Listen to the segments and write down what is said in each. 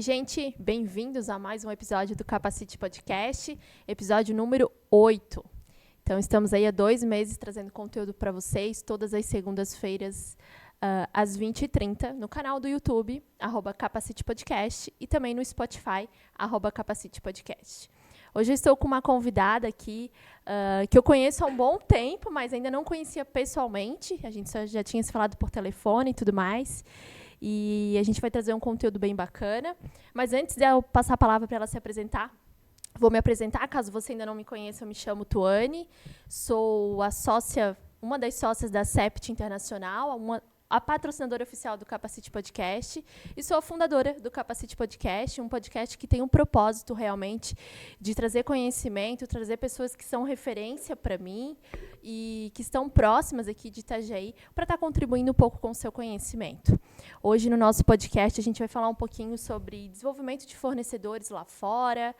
gente, bem-vindos a mais um episódio do Capacite Podcast, episódio número 8. Então, estamos aí há 2 meses trazendo conteúdo para vocês, todas as segundas-feiras, às 20h30, no canal do YouTube, @Capacite Podcast, e também no Spotify, @Capacite Podcast. Hoje eu estou com uma convidada aqui, que eu conheço há um bom tempo, mas ainda não conhecia pessoalmente. A gente já tinha se falado por telefone e tudo mais. E a gente vai trazer um conteúdo bem bacana. Mas antes de eu passar a palavra para ela se apresentar, vou me apresentar. Caso você ainda não me conheça, eu me chamo Tuane. Sou uma das sócias da Sept Internacional, a patrocinadora oficial do Capacite Podcast, e sou a fundadora do Capacite Podcast, um podcast que tem um propósito realmente de trazer conhecimento, trazer pessoas que são referência para mim e que estão próximas aqui de Itajaí para estar contribuindo um pouco com o seu conhecimento. Hoje, no nosso podcast, a gente vai falar um pouquinho sobre desenvolvimento de fornecedores lá fora,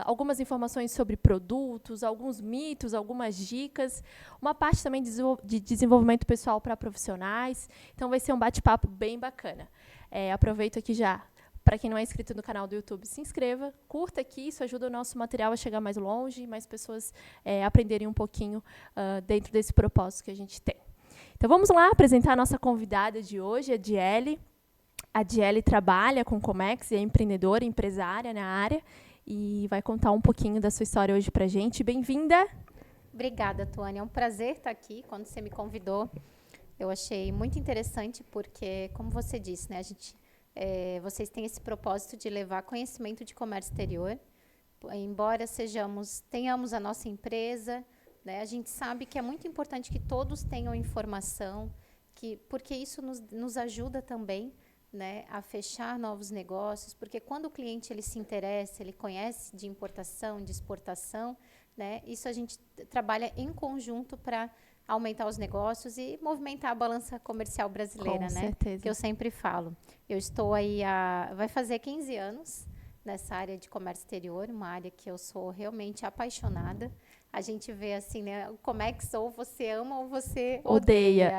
algumas informações sobre produtos, alguns mitos, algumas dicas, uma parte também de desenvolvimento pessoal para profissionais. Então, vai ser um bate-papo bem bacana. Aproveito aqui já, para quem não é inscrito no canal do YouTube, se inscreva, curta aqui, isso ajuda o nosso material a chegar mais longe, mais pessoas aprenderem um pouquinho dentro desse propósito que a gente tem. Então, vamos lá apresentar a nossa convidada de hoje, a Diele. A Diele trabalha com Comex e é empreendedora, empresária na área, e vai contar um pouquinho da sua história hoje para a gente. Bem-vinda! Obrigada, Tuane. É um prazer estar aqui. Quando você me convidou, eu achei muito interessante, porque, como você disse, né, vocês têm esse propósito de levar conhecimento de comércio exterior. Embora tenhamos a nossa empresa, né, a gente sabe que é muito importante que todos tenham informação, porque isso nos ajuda também, né, a fechar novos negócios, porque quando o cliente ele se interessa, ele conhece de importação, de exportação, né, isso a gente trabalha em conjunto para aumentar os negócios e movimentar a balança comercial brasileira, Com né? certeza. Que eu sempre falo. Eu estou aí vai fazer 15 anos nessa área de comércio exterior, uma área que eu sou realmente apaixonada. A gente vê assim, né, como é que ou você ama ou você odeia.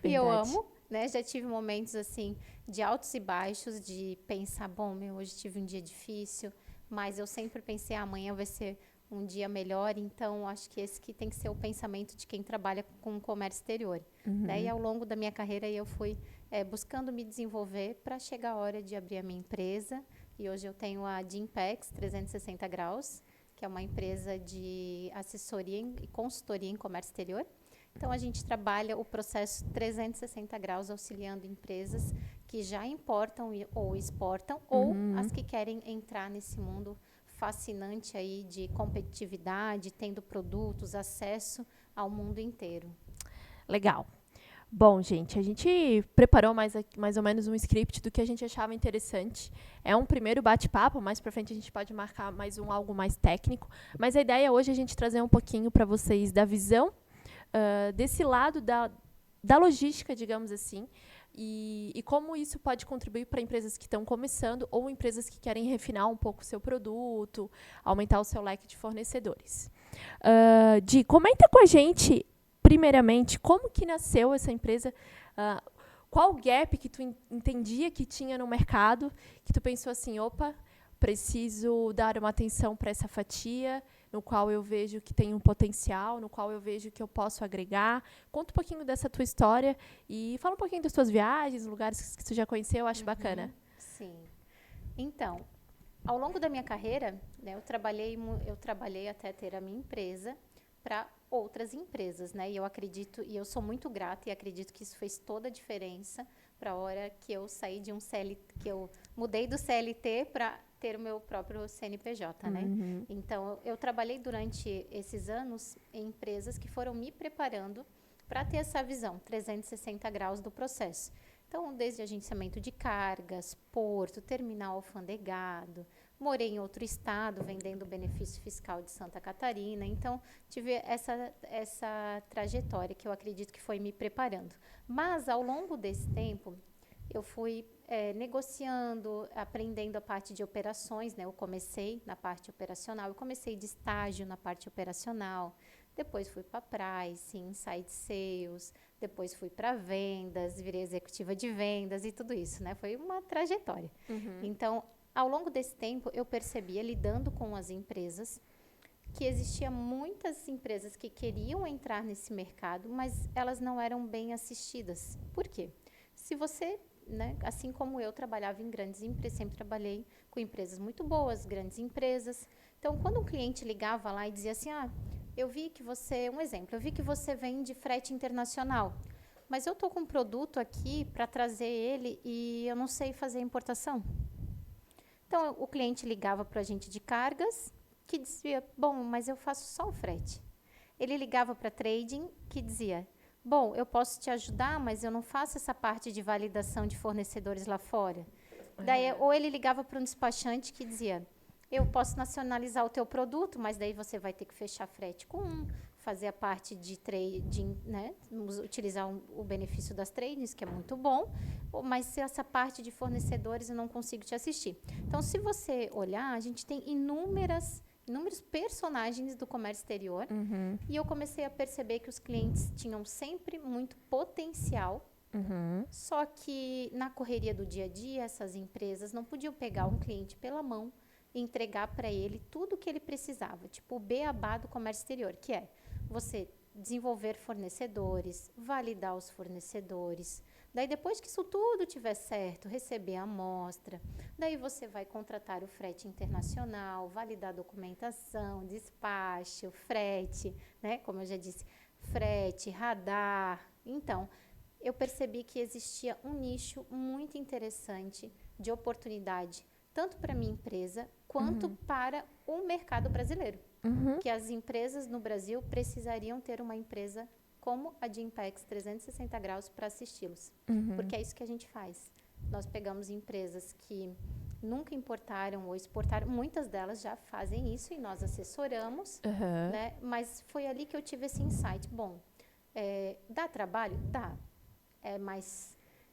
E eu amo. Né, já tive momentos assim de altos e baixos, de pensar, hoje tive um dia difícil, mas eu sempre pensei, amanhã vai ser um dia melhor. Então, acho que esse que tem que ser o pensamento de quem trabalha com comércio exterior. Uhum. Né? E ao longo da minha carreira eu fui buscando me desenvolver para chegar a hora de abrir a minha empresa. E hoje eu tenho a Dimpex 360 Graus, que é uma empresa de assessoria e consultoria em comércio exterior. Então, a gente trabalha o processo 360 graus, auxiliando empresas que já importam ou exportam, ou as que querem entrar nesse mundo fascinante aí de competitividade, tendo produtos, acesso ao mundo inteiro. Legal. Bom, gente, a gente preparou mais ou menos um script do que a gente achava interessante. É um primeiro bate-papo, mais para frente a gente pode marcar algo mais técnico. Mas a ideia hoje é a gente trazer um pouquinho para vocês da visão desse lado da logística, digamos assim, e como isso pode contribuir para empresas que estão começando ou empresas que querem refinar um pouco o seu produto, aumentar o seu leque de fornecedores. Di, comenta com a gente, primeiramente, como que nasceu essa empresa, qual o gap que tu entendia que tinha no mercado, que tu pensou assim, opa, preciso dar uma atenção para essa fatia, no qual eu vejo que tem um potencial, no qual eu vejo que eu posso agregar. Conta um pouquinho dessa tua história e fala um pouquinho das tuas viagens, lugares que tu já conheceu, eu acho bacana. Sim. Então, ao longo da minha carreira, né, eu trabalhei até ter a minha empresa para outras empresas, né? E eu acredito, e eu sou muito grata e acredito que isso fez toda a diferença para a hora que eu saí de que eu mudei do CLT para ter o meu próprio CNPJ, né? Então, eu trabalhei durante esses anos em empresas que foram me preparando para ter essa visão 360 graus do processo. Então, desde agenciamento de cargas, porto, terminal alfandegado, morei em outro estado, vendendo benefício fiscal de Santa Catarina. Então, tive essa trajetória que eu acredito que foi me preparando. Mas, ao longo desse tempo, eu fui negociando, aprendendo a parte de operações, né? Eu comecei na parte operacional, eu comecei de estágio na parte operacional, Depois fui para pricing, inside sales, depois fui para vendas, virei executiva de vendas e tudo isso, né? Foi uma trajetória. Então, ao longo desse tempo, eu percebia, lidando com as empresas, que existia muitas empresas que queriam entrar nesse mercado, mas elas não eram bem assistidas. Por quê? Se você, né, assim como eu trabalhava em grandes empresas, sempre trabalhei com empresas muito boas, grandes empresas. Então, quando um cliente ligava lá e dizia assim, eu vi que você, um exemplo, eu vi que você vende frete internacional, mas eu estou com um produto aqui para trazer ele e eu não sei fazer importação. Então, o cliente ligava para a gente de cargas, que dizia, bom, mas eu faço só o frete. Ele ligava para trading, que dizia, bom, eu posso te ajudar, mas eu não faço essa parte de validação de fornecedores lá fora. Daí, ou ele ligava para um despachante que dizia, eu posso nacionalizar o teu produto, mas daí você vai ter que fechar frete com fazer a parte de trading, né? Utilizar o benefício das tradings, que é muito bom, mas se essa parte de fornecedores eu não consigo te assistir. Então, se você olhar, a gente tem inúmeros personagens do comércio exterior, e eu comecei a perceber que os clientes tinham sempre muito potencial, só que na correria do dia a dia, essas empresas não podiam pegar um cliente pela mão e entregar para ele tudo o que ele precisava, tipo o beabá do comércio exterior, que é você desenvolver fornecedores, validar os fornecedores. Daí, depois que isso tudo tiver certo, receber a amostra, daí você vai contratar o frete internacional, validar a documentação, despacho, frete, né? Como eu já disse, frete, radar. Então, eu percebi que existia um nicho muito interessante de oportunidade, tanto para a minha empresa, quanto para o mercado brasileiro. Que as empresas no Brasil precisariam ter uma empresa como a Gympex 360 graus para assisti-los. Porque é isso que a gente faz. Nós pegamos empresas que nunca importaram ou exportaram, muitas delas já fazem isso e nós assessoramos, né? Mas foi ali que eu tive esse insight. Bom, dá trabalho? Dá.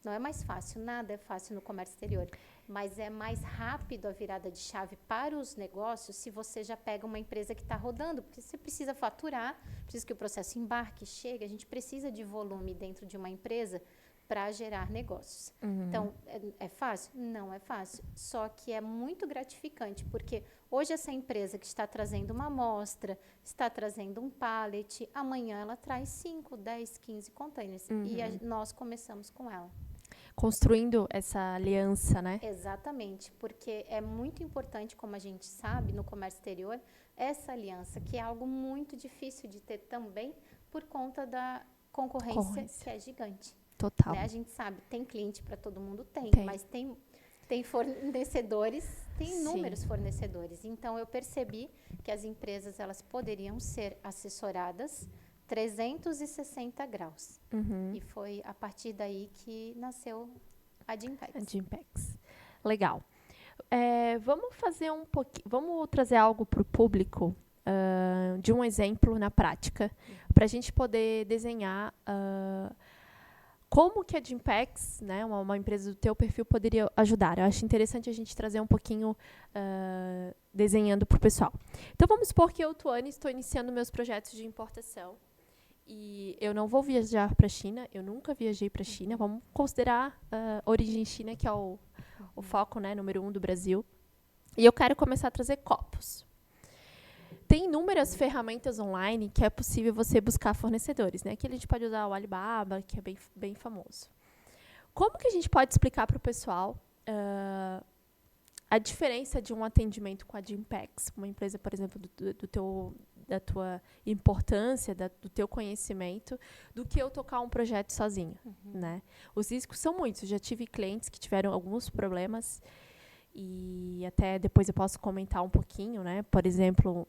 Não é mais fácil, nada é fácil no comércio exterior, mas é mais rápido a virada de chave para os negócios se você já pega uma empresa que está rodando, porque você precisa faturar, precisa que o processo embarque, chegue, a gente precisa de volume dentro de uma empresa para gerar negócios. Então, é fácil? Não é fácil, só que é muito gratificante, porque hoje essa empresa que está trazendo uma amostra, está trazendo um pallet, amanhã ela traz 5, 10, 15 containers, e nós começamos com ela. Construindo essa aliança, né? Exatamente, porque é muito importante, como a gente sabe, no comércio exterior, essa aliança, que é algo muito difícil de ter também, por conta da concorrência. Que é gigante. Total. Né? A gente sabe, tem cliente para todo mundo? Tem, mas tem fornecedores, tem inúmeros fornecedores. Então, eu percebi que as empresas elas poderiam ser assessoradas 360 graus. E foi a partir daí que nasceu a Gympex. A Gympex. Legal. Vamos fazer vamos trazer algo para o público de um exemplo na prática, para a gente poder desenhar como que a Gympex, né, uma empresa do teu perfil, poderia ajudar. Eu acho interessante a gente trazer um pouquinho desenhando para o pessoal. Então, vamos supor que eu, Tuane, estou iniciando meus projetos de importação. E eu não vou viajar para a China, eu nunca viajei para a China, vamos considerar a origem China, que é o foco, né, número 1 do Brasil. E eu quero começar a trazer copos. Tem inúmeras ferramentas online que é possível você buscar fornecedores, né? Aqui a gente pode usar o Alibaba, que é bem famoso. Como que a gente pode explicar para o pessoal a diferença de um atendimento com a Gympex, uma empresa, por exemplo, da tua importância, do teu conhecimento, do que eu tocar um projeto sozinho, né? Os riscos são muitos. Eu já tive clientes que tiveram alguns problemas e até depois eu posso comentar um pouquinho, né? Por exemplo,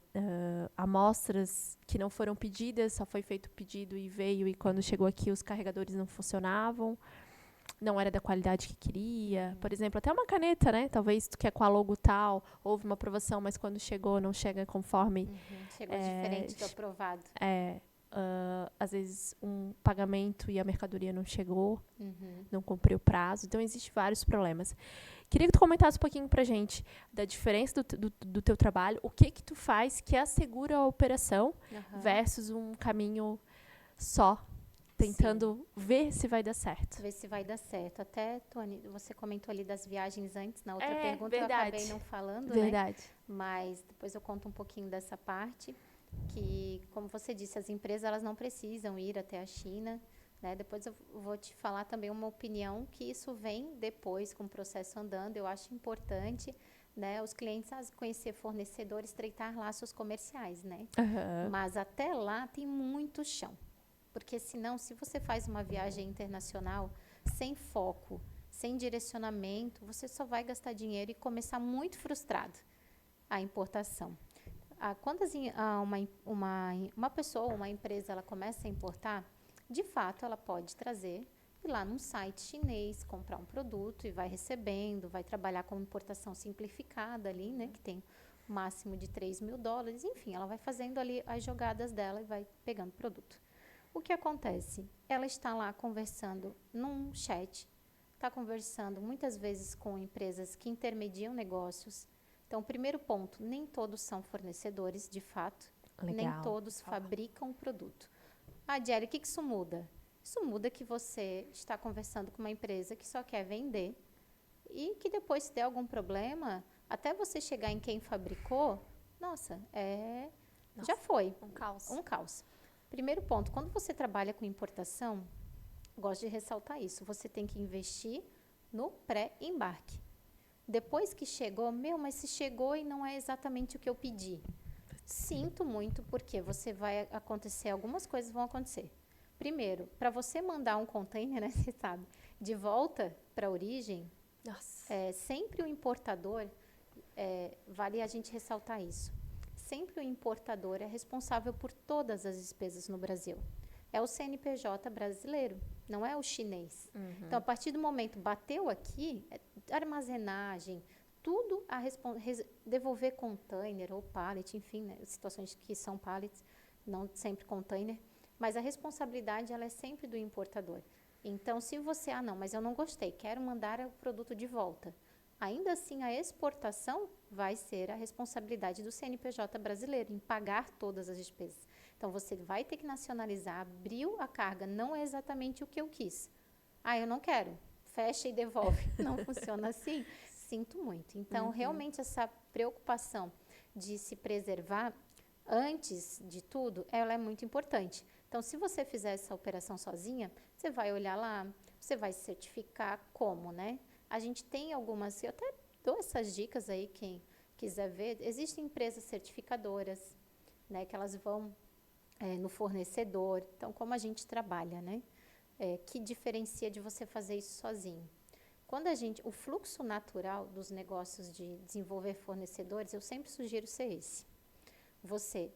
amostras que não foram pedidas, só foi feito o pedido e veio, e quando chegou aqui os carregadores não funcionavam, não era da qualidade que queria. Por exemplo, até uma caneta, né? Talvez tu quer com a logo tal, houve uma aprovação, mas quando chegou, não chega conforme... Chegou diferente do aprovado. às vezes um pagamento e a mercadoria não chegou, Uhum. não cumpriu o prazo. Então, existem vários problemas. Queria que tu comentasse um pouquinho pra gente da diferença do teu trabalho, o que tu faz que assegura a operação Aham. versus um caminho só, tentando ver se vai dar certo. Ver se vai dar certo. Até, Tony, você comentou ali das viagens antes, na outra É, pergunta verdade. eu acabei não falando, né? Verdade. Mas depois eu conto um pouquinho dessa parte, que, como você disse, as empresas elas não precisam ir até a China, né? Depois eu vou te falar também uma opinião que isso vem depois com o processo andando. Eu acho importante, né, os clientes conhecer fornecedores, estreitar laços comerciais, né? Aham. Mas até lá tem muito chão. Porque senão, se você faz uma viagem internacional sem foco, sem direcionamento, você só vai gastar dinheiro e começar muito frustrado a importação. Quando uma pessoa, uma empresa, ela começa a importar, de fato, ela pode trazer ir lá num site chinês, comprar um produto e vai recebendo, vai trabalhar com importação simplificada ali, né, que tem um máximo de $3.000, enfim, ela vai fazendo ali as jogadas dela e vai pegando produto. O que acontece? Ela está lá conversando num chat, está conversando muitas vezes com empresas que intermediam negócios. Então, primeiro ponto, nem todos são fornecedores, de fato. Nem Legal. todos fabricam o produto. Jelly, o que isso muda? Isso muda que você está conversando com uma empresa que só quer vender e que depois, se der algum problema, até você chegar em quem fabricou, já foi. Um caos. Um caos. Primeiro ponto, quando você trabalha com importação, gosto de ressaltar isso, você tem que investir no pré-embarque. Depois que chegou, mas se chegou e não é exatamente o que eu pedi. Sinto muito, porque algumas coisas vão acontecer. Primeiro, para você mandar um container, né, você sabe, de volta para a origem, Nossa. sempre o importador, vale a gente ressaltar isso, sempre o importador é responsável por todas as despesas no Brasil. É o CNPJ brasileiro, não é o chinês. Uhum. Então, a partir do momento bateu aqui, armazenagem, tudo devolver container ou pallet, enfim, né, situações que são pallets, não sempre container, mas a responsabilidade ela é sempre do importador. Então, se você, não, mas eu não gostei, quero mandar o produto de volta, ainda assim a exportação vai ser a responsabilidade do CNPJ brasileiro em pagar todas as despesas. Então, você vai ter que nacionalizar, abriu a carga, não é exatamente o que eu quis. Eu não quero, fecha e devolve. Não funciona assim? Sinto muito. Então, realmente, essa preocupação de se preservar, antes de tudo, ela é muito importante. Então, se você fizer essa operação sozinha, você vai olhar lá, você vai se certificar como, né? A gente tem algumas, eu até dou essas dicas aí, quem quiser ver. Existem empresas certificadoras, né, que elas vão no fornecedor. Então, como a gente trabalha, né? Que diferencia de você fazer isso sozinho? O fluxo natural dos negócios de desenvolver fornecedores, eu sempre sugiro ser esse. Você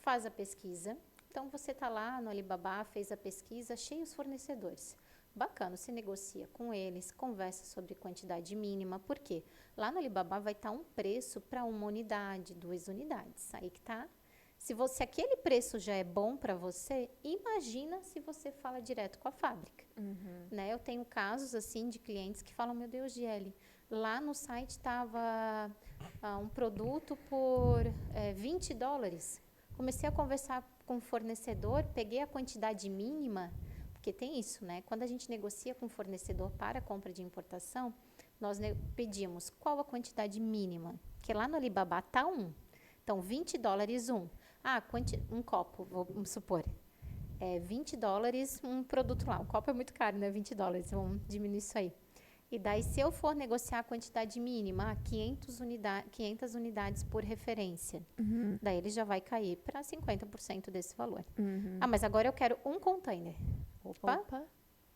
faz a pesquisa, então você está lá no Alibaba, fez a pesquisa, achei os fornecedores. Bacana, você negocia com eles, conversa sobre quantidade mínima, por quê? Lá no Alibaba vai estar um preço para 1 unidade, 2 unidades, aí que tá. Se aquele preço já é bom para você, imagina se você fala direto com a fábrica. Né? Eu tenho casos assim de clientes que falam, meu Deus, Giele, lá no site estava um produto por $20. Comecei a conversar com o fornecedor, peguei a quantidade mínima, porque tem isso, né? Quando a gente negocia com o fornecedor para a compra de importação, nós pedimos qual a quantidade mínima, porque lá no Alibaba está então $20 um. Um copo, vamos supor. $20 um produto lá. Um copo é muito caro, né? $20. Vamos diminuir isso aí. E daí, se eu for negociar a quantidade mínima, 500 unidades por referência, daí ele já vai cair para 50% desse valor. Mas agora eu quero um container. Opa.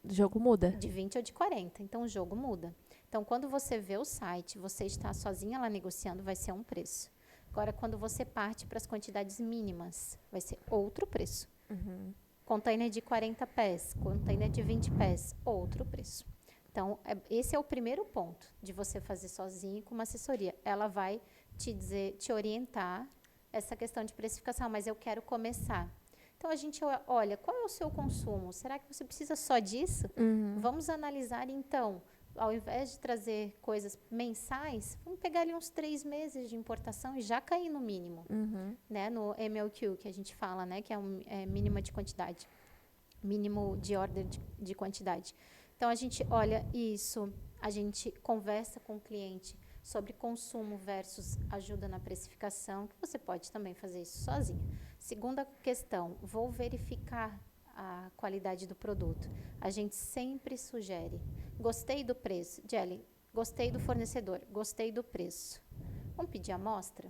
O jogo muda. De 20 ou de 40. Então, o jogo muda. Então, quando você vê o site, você está sozinha lá negociando, vai ser um preço. Agora, quando você parte para as quantidades mínimas, vai ser outro preço. Container de 40 pés, container de 20 pés, outro preço. Então, esse é o primeiro ponto de você fazer sozinho com uma assessoria. Ela vai te orientar essa questão de precificação, mas eu quero começar. Então, a gente olha, qual é o seu consumo? Será que você precisa só disso? Vamos analisar, então, ao invés de trazer coisas mensais, vamos pegar ali uns 3 meses de importação e já cair no mínimo, né? No MOQ, que a gente fala, né? Que é mínima de quantidade, mínimo de order de quantidade. Então, a gente olha isso, a gente conversa com o cliente sobre consumo versus ajuda na precificação, que você pode também fazer isso sozinho. Segunda questão, vou verificar a qualidade do produto. A gente sempre sugere. Gostei do preço. Jelly, gostei do fornecedor, gostei do preço. Vamos pedir amostra?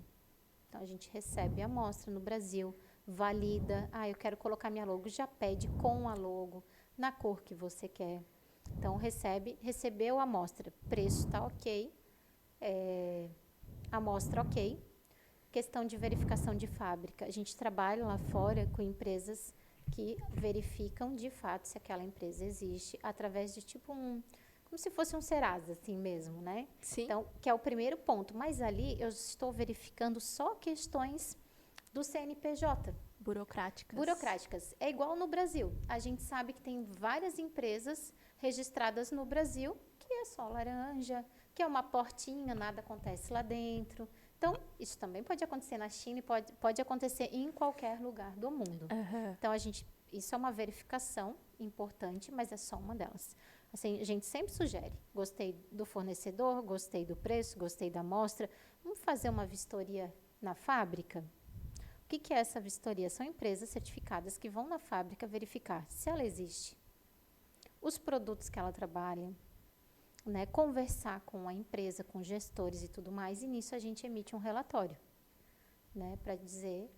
Então, a gente recebe a amostra no Brasil, valida. Eu quero colocar minha logo. Já pede com a logo, na cor que você quer. Então, recebeu a amostra. Preço está ok. Amostra ok. Questão de verificação de fábrica. A gente trabalha lá fora com empresas que verificam de fato se aquela empresa existe através de tipo como se fosse um Serasa, assim mesmo, né? Sim. Então, que é o primeiro ponto. Mas ali eu estou verificando só questões do CNPJ. Burocráticas. É igual no Brasil. A gente sabe que tem várias empresas registradas no Brasil que é só laranja, que é uma portinha, nada acontece lá dentro. Então, isso também pode acontecer na China e pode acontecer em qualquer lugar do mundo. Então, isso é uma verificação importante, mas é só uma delas. Assim, a gente sempre sugere, gostei do fornecedor, gostei do preço, gostei da amostra, vamos fazer uma vistoria na fábrica? O que é essa vistoria? São empresas certificadas que vão na fábrica verificar se ela existe, os produtos que ela trabalha, né, conversar com a empresa, com gestores e tudo mais, e nisso a gente emite um relatório, né, para dizer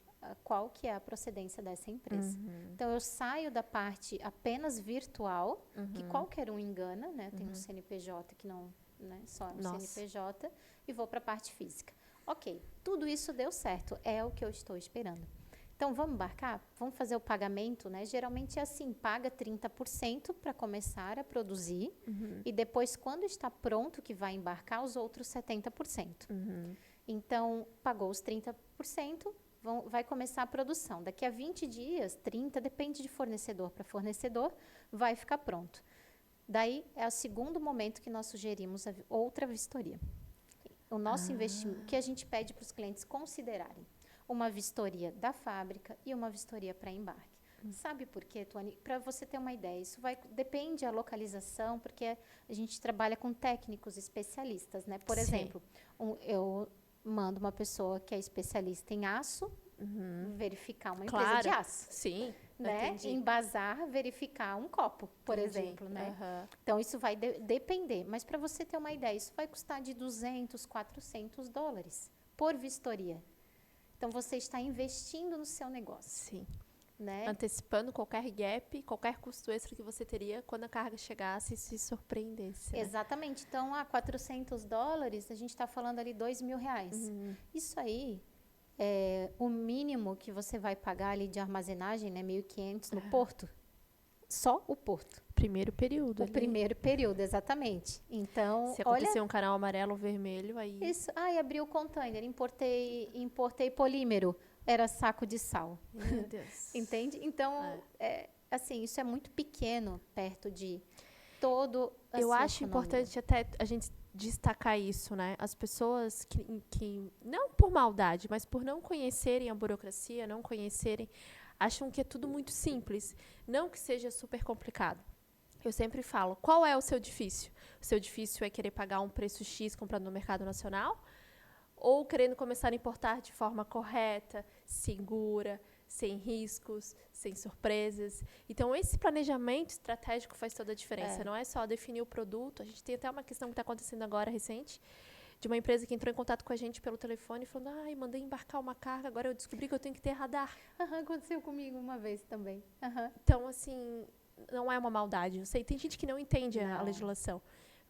qual que é a procedência dessa empresa. Então, eu saio da parte apenas virtual, que qualquer um engana, né, tem um CNPJ que não, né, só é um CNPJ, e vou para a parte física. Ok, tudo isso deu certo, é o que eu estou esperando. Então, vamos embarcar? Vamos fazer o pagamento, né? Geralmente é assim, paga 30% para começar a produzir e depois, quando está pronto, que vai embarcar, os outros 70%. Então, pagou os 30%, vai começar a produção. Daqui a 20 dias, 30, depende de fornecedor para fornecedor, vai ficar pronto. Daí, é o segundo momento que nós sugerimos outra vistoria. O nosso investimento, o que a gente pede para os clientes considerarem? Uma vistoria da fábrica e uma vistoria para embarque. Sabe por quê, Tony? Para você ter uma ideia, isso depende da localização, porque a gente trabalha com técnicos especialistas, né? Por exemplo, eu mando uma pessoa que é especialista em aço, verificar uma empresa de aço. Sim, né? Embasar, verificar um copo, por exemplo, né? Então, isso vai depender. Mas, para você ter uma ideia, isso vai custar de $200, $400 por vistoria. Então, você está investindo no seu negócio. Sim. Né? Antecipando qualquer gap, qualquer custo extra que você teria quando a carga chegasse e se surpreendesse. Né? Exatamente. Então, $400, a gente está falando ali R$2.000. Isso aí é o mínimo que você vai pagar ali de armazenagem, né? 1.500 no porto. Só o porto. Primeiro período. Primeiro período, exatamente. Então, se acontecer um canal amarelo ou vermelho, aí... Isso. Abri o container, importei polímero. Era saco de sal. Meu Deus. Entende? Então, assim, isso é muito pequeno perto de todo a Eu acho economia. importante até a gente destacar isso, né? As pessoas que, não por maldade, mas por não conhecerem a burocracia, não conhecerem, acham que é tudo muito simples. Não que seja super complicado. Eu sempre falo, qual é o seu difícil? O seu difícil é querer pagar um preço X comprando no mercado nacional? Ou querendo começar a importar de forma correta, segura, sem riscos, sem surpresas. Então, esse planejamento estratégico faz toda a diferença. Não é só definir o produto. A gente tem até uma questão que está acontecendo agora, recente, de uma empresa que entrou em contato com a gente pelo telefone, falando, mandei embarcar uma carga, agora eu descobri que eu tenho que ter radar. Aconteceu comigo uma vez também. Então, assim, não é uma maldade. Eu sei, tem gente que não entende a legislação.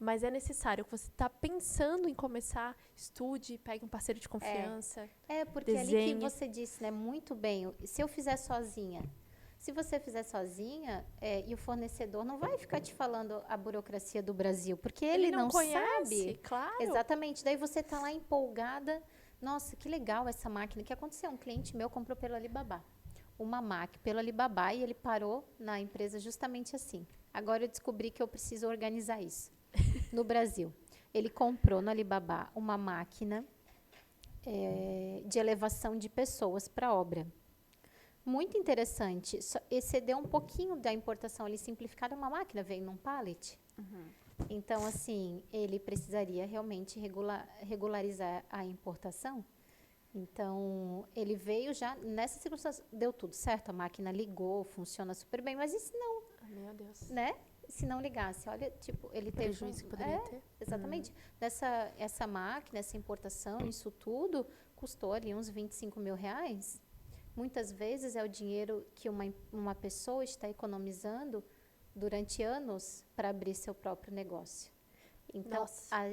Mas é necessário que você está pensando em começar, estude, pegue um parceiro de confiança. Porque desenhe. Ali que você disse, né, muito bem, se eu fizer sozinha, se você fizer sozinha, e o fornecedor não vai ficar te falando a burocracia do Brasil, porque ele não conhece, sabe. Claro. Exatamente. Daí você está lá empolgada. Nossa, que legal essa máquina. O que aconteceu? Um cliente meu comprou pelo Alibaba. uma máquina pelo Alibaba e ele parou na empresa justamente assim. Agora eu descobri que eu preciso organizar isso no Brasil. Ele comprou no Alibaba uma máquina de elevação de pessoas para obra. Muito interessante. Excedeu um pouquinho da importação ali simplificada. Uma máquina veio num pallet. Então, assim, ele precisaria realmente regularizar a importação. Então, ele veio já, nessa circunstância, deu tudo certo, a máquina ligou, funciona super bem, mas e se não, Meu Deus. né? Se não ligasse, olha, tipo, ele teve Prejuízo que poderia ter. exatamente. Essa máquina, essa importação, isso tudo, custou ali uns 25 mil reais. Muitas vezes é o dinheiro que uma pessoa está economizando durante anos para abrir seu próprio negócio. Então,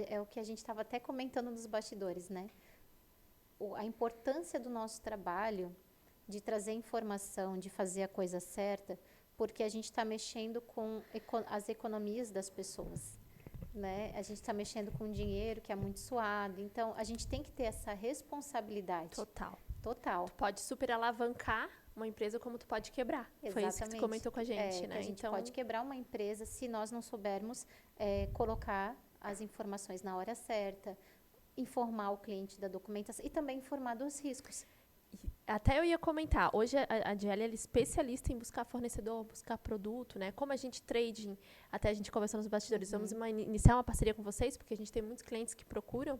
é o que a gente estava até comentando nos bastidores, né? A importância do nosso trabalho, de trazer informação, de fazer a coisa certa, porque a gente está mexendo com as economias das pessoas, né? A gente está mexendo com dinheiro que é muito suado, então a gente tem que ter essa responsabilidade. Total. Total. Tu pode super alavancar uma empresa como tu pode quebrar. Exatamente. Foi isso que tu comentou com a gente, né? Que a gente pode quebrar uma empresa se nós não soubermos colocar as informações na hora certa, informar o cliente da documentação e também informar dos riscos. Até eu ia comentar, hoje a DL é especialista em buscar fornecedor, buscar produto, né? Como a gente trading, até a gente conversou nos bastidores, vamos iniciar uma parceria com vocês, porque a gente tem muitos clientes que procuram.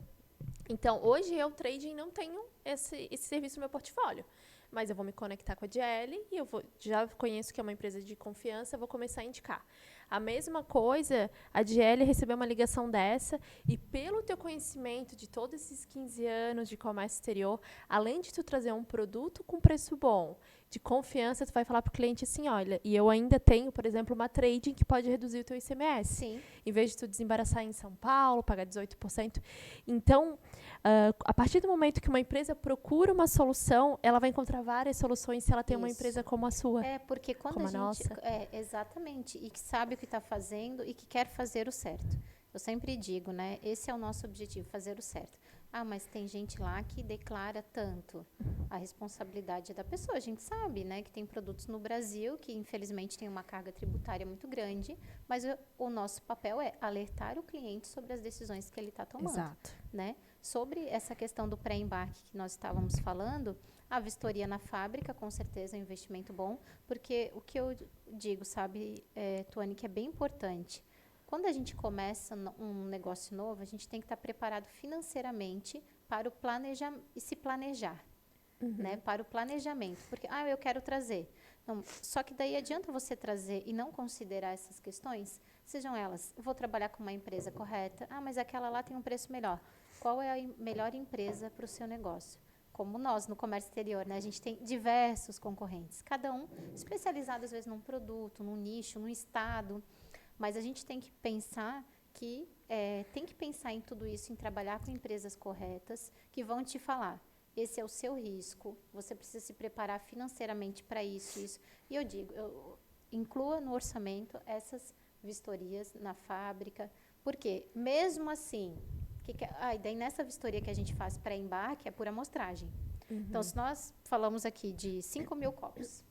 Então, hoje eu, trading, não tenho esse serviço no meu portfólio. Mas eu vou me conectar com a DL e já conheço que é uma empresa de confiança, vou começar a indicar. A mesma coisa, a DL recebeu uma ligação dessa e pelo teu conhecimento de todos esses 15 anos de comércio exterior, além de tu trazer um produto com preço bom, de confiança, tu vai falar para o cliente assim, olha, e eu ainda tenho, por exemplo, uma trading que pode reduzir o teu ICMS. Sim. Em vez de tu desembaraçar em São Paulo, pagar 18%. Então, a partir do momento que uma empresa procura uma solução, ela vai encontrar várias soluções se ela tem uma empresa como a sua. Porque quando como a gente... nossa. Exatamente. E que sabe o que está fazendo e que quer fazer o certo. Eu sempre digo, né? Esse é o nosso objetivo, fazer o certo. Ah, mas tem gente lá que declara tanto. A responsabilidade é da pessoa. A gente sabe, né, que tem produtos no Brasil que, infelizmente, tem uma carga tributária muito grande, mas o nosso papel é alertar o cliente sobre as decisões que ele está tomando. Exato. Né? Sobre essa questão do pré-embarque que nós estávamos falando, a vistoria na fábrica, com certeza, é um investimento bom, porque o que eu digo, sabe, Tuane, que é bem importante. Quando a gente começa um negócio novo, a gente tem que estar preparado financeiramente para o e se planejar, né? Para o planejamento. Porque, eu quero trazer. Não, só que daí adianta você trazer e não considerar essas questões, sejam elas, vou trabalhar com uma empresa correta, mas aquela lá tem um preço melhor. Qual é a melhor empresa para o seu negócio? Como nós, no comércio exterior, né? A gente tem diversos concorrentes, cada um especializado, às vezes, num produto, num nicho, num estado. Mas a gente tem que pensar em tudo isso, em trabalhar com empresas corretas, que vão te falar, esse é o seu risco, você precisa se preparar financeiramente para isso. E eu digo, inclua no orçamento essas vistorias na fábrica, porque mesmo assim, e daí nessa vistoria que a gente faz pré-embarque é por amostragem. Então, se nós falamos aqui de 5 mil copos,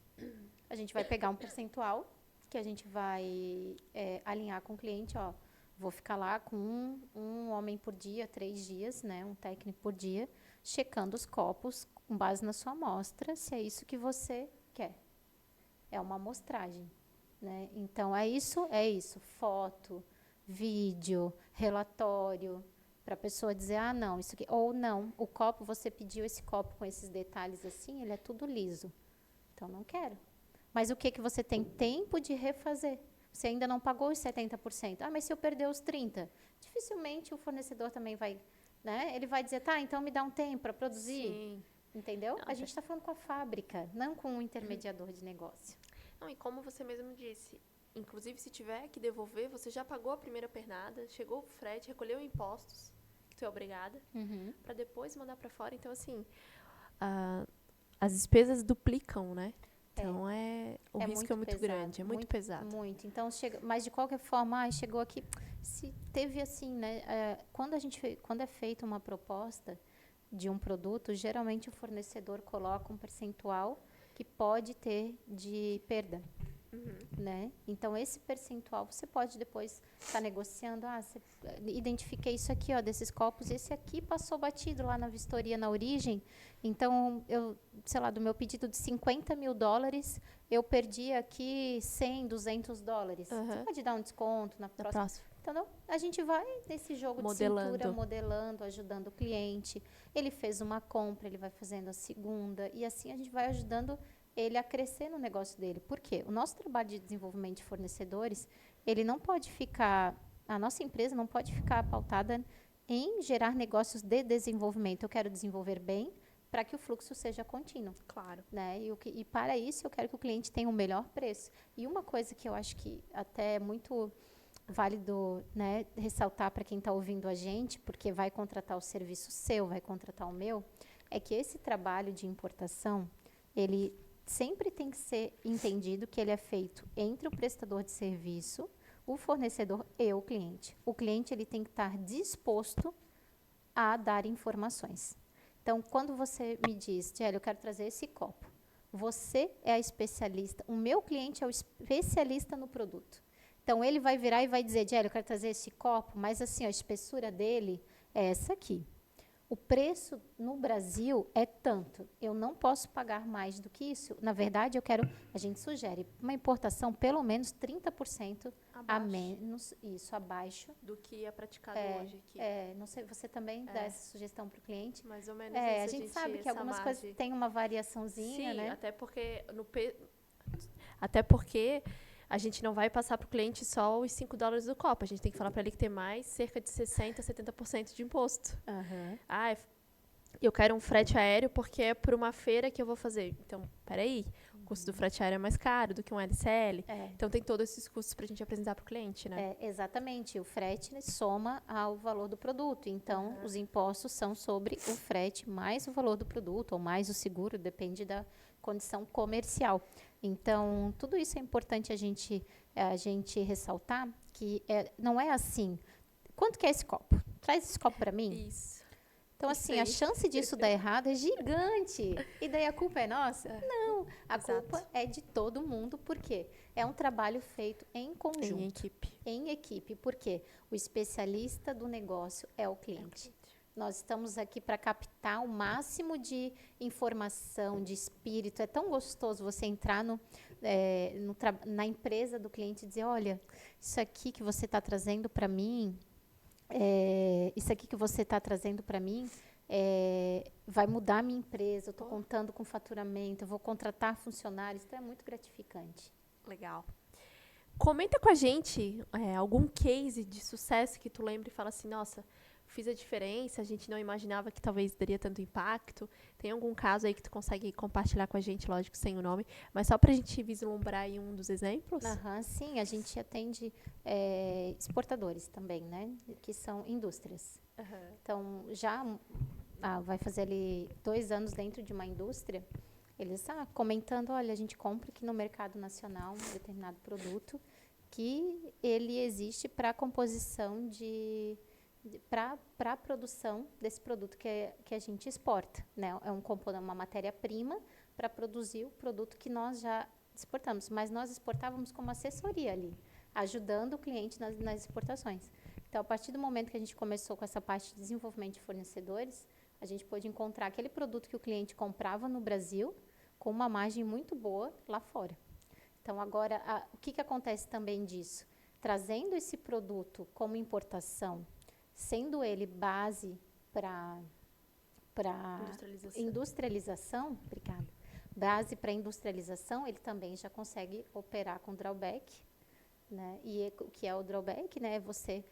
a gente vai pegar um percentual que a gente vai alinhar com o cliente, vou ficar lá com um homem por dia, 3 dias, né, um técnico por dia, checando os copos com base na sua amostra, se é isso que você quer. É uma amostragem, né? Então, é isso, foto, vídeo, relatório, para a pessoa dizer, não, isso aqui, ou não, o copo, você pediu esse copo com esses detalhes assim, ele é tudo liso, então não quero. Mas o que você tem tempo de refazer? Você ainda não pagou os 70%. Mas se eu perder os 30%, dificilmente o fornecedor também vai, né? Ele vai dizer, então me dá um tempo para produzir. Sim. Entendeu? A gente está falando com a fábrica, não com um intermediador de negócio. Não, e como você mesmo disse, inclusive se tiver que devolver, você já pagou a primeira pernada, chegou o frete, recolheu impostos, que tu é obrigada, para depois mandar para fora. Então, assim, as despesas duplicam, né? Então, o risco é muito pesado, grande, é muito pesado. Muito. Então, mas de qualquer forma, chegou aqui, se teve assim, né? Quando é feita uma proposta de um produto, geralmente o fornecedor coloca um percentual que pode ter de perda. Né? Então, esse percentual, você pode depois estar negociando. Identifiquei isso aqui, ó, desses copos, esse aqui passou batido lá na vistoria, na origem. Então, sei lá, do meu pedido de $50 mil, eu perdi aqui $100, $200. Você pode dar um desconto na próxima. Então, a gente vai nesse jogo de cintura, modelando, ajudando o cliente. Ele fez uma compra, ele vai fazendo a segunda. E assim a gente vai ajudando ele a crescer no negócio dele. Por quê? O nosso trabalho de desenvolvimento de fornecedores, ele não pode ficar... A nossa empresa não pode ficar pautada em gerar negócios de desenvolvimento. Eu quero desenvolver bem para que o fluxo seja contínuo. Claro. Né? E para isso, eu quero que o cliente tenha o melhor preço. E uma coisa que eu acho que até é muito válido, né, ressaltar para quem está ouvindo a gente, porque vai contratar o serviço seu, vai contratar o meu, é que esse trabalho de importação, ele sempre tem que ser entendido que ele é feito entre o prestador de serviço, o fornecedor e o cliente. O cliente ele tem que estar disposto a dar informações. Então, quando você me diz, Gélia, eu quero trazer esse copo, você é a especialista, o meu cliente é o especialista no produto. Então, ele vai virar e vai dizer, Gélia, eu quero trazer esse copo, mas assim, a espessura dele é essa aqui. O preço no Brasil é tanto. Eu não posso pagar mais do que isso. Na verdade, a gente sugere uma importação pelo menos 30% a menos, abaixo. Do que é praticado hoje aqui. Não sei, você também dá essa sugestão para o cliente? Mais ou menos isso. A gente sabe que algumas coisas têm uma variaçãozinha, sim, né? Até porque a gente não vai passar para o cliente só os $5 do copo. A gente tem que falar para ele que tem mais cerca de 60%, 70% de imposto. Eu quero um frete aéreo porque é por uma feira que eu vou fazer. Então, peraí, o custo do frete aéreo é mais caro do que um LCL. Então, tem todos esses custos para a gente apresentar para o cliente, né? Exatamente. O frete soma ao valor do produto. Então, os impostos são sobre o frete mais o valor do produto ou mais o seguro, depende da condição comercial. Então, tudo isso é importante a gente ressaltar, que não é assim. Quanto que é esse copo? Traz esse copo para mim. Isso. Então, assim, a chance disso dar errado é gigante. E daí a culpa é nossa? Não, a culpa é de todo mundo, porque é um trabalho feito em conjunto. Em equipe. Porque o especialista do negócio é o cliente. Nós estamos aqui para captar o máximo de informação, de espírito. É tão gostoso você entrar na empresa do cliente e dizer, olha, isso aqui que você está trazendo para mim, vai mudar a minha empresa, eu estou contando com faturamento, eu vou contratar funcionários, então é muito gratificante. Legal. Comenta com a gente algum case de sucesso que tu lembra e fala assim, nossa, fiz a diferença, a gente não imaginava que talvez daria tanto impacto. Tem algum caso aí que tu consegue compartilhar com a gente, lógico, sem o nome, mas só para a gente vislumbrar aí um dos exemplos? Sim, a gente atende exportadores também, né? Que são indústrias. Então, já vai fazer ali 2 anos dentro de uma indústria, eles comentando, olha, a gente compra aqui no mercado nacional um determinado produto que ele existe para a composição para a produção desse produto que a gente exporta, né? É uma matéria-prima para produzir o produto que nós já exportamos, mas nós exportávamos como assessoria ali, ajudando o cliente nas exportações. Então, a partir do momento que a gente começou com essa parte de desenvolvimento de fornecedores, a gente pôde encontrar aquele produto que o cliente comprava no Brasil com uma margem muito boa lá fora. Então, agora, o que acontece também disso? Trazendo esse produto como importação, sendo ele base para industrialização, base para industrialização, ele também já consegue operar com drawback, né? E o que é o drawback, né? Você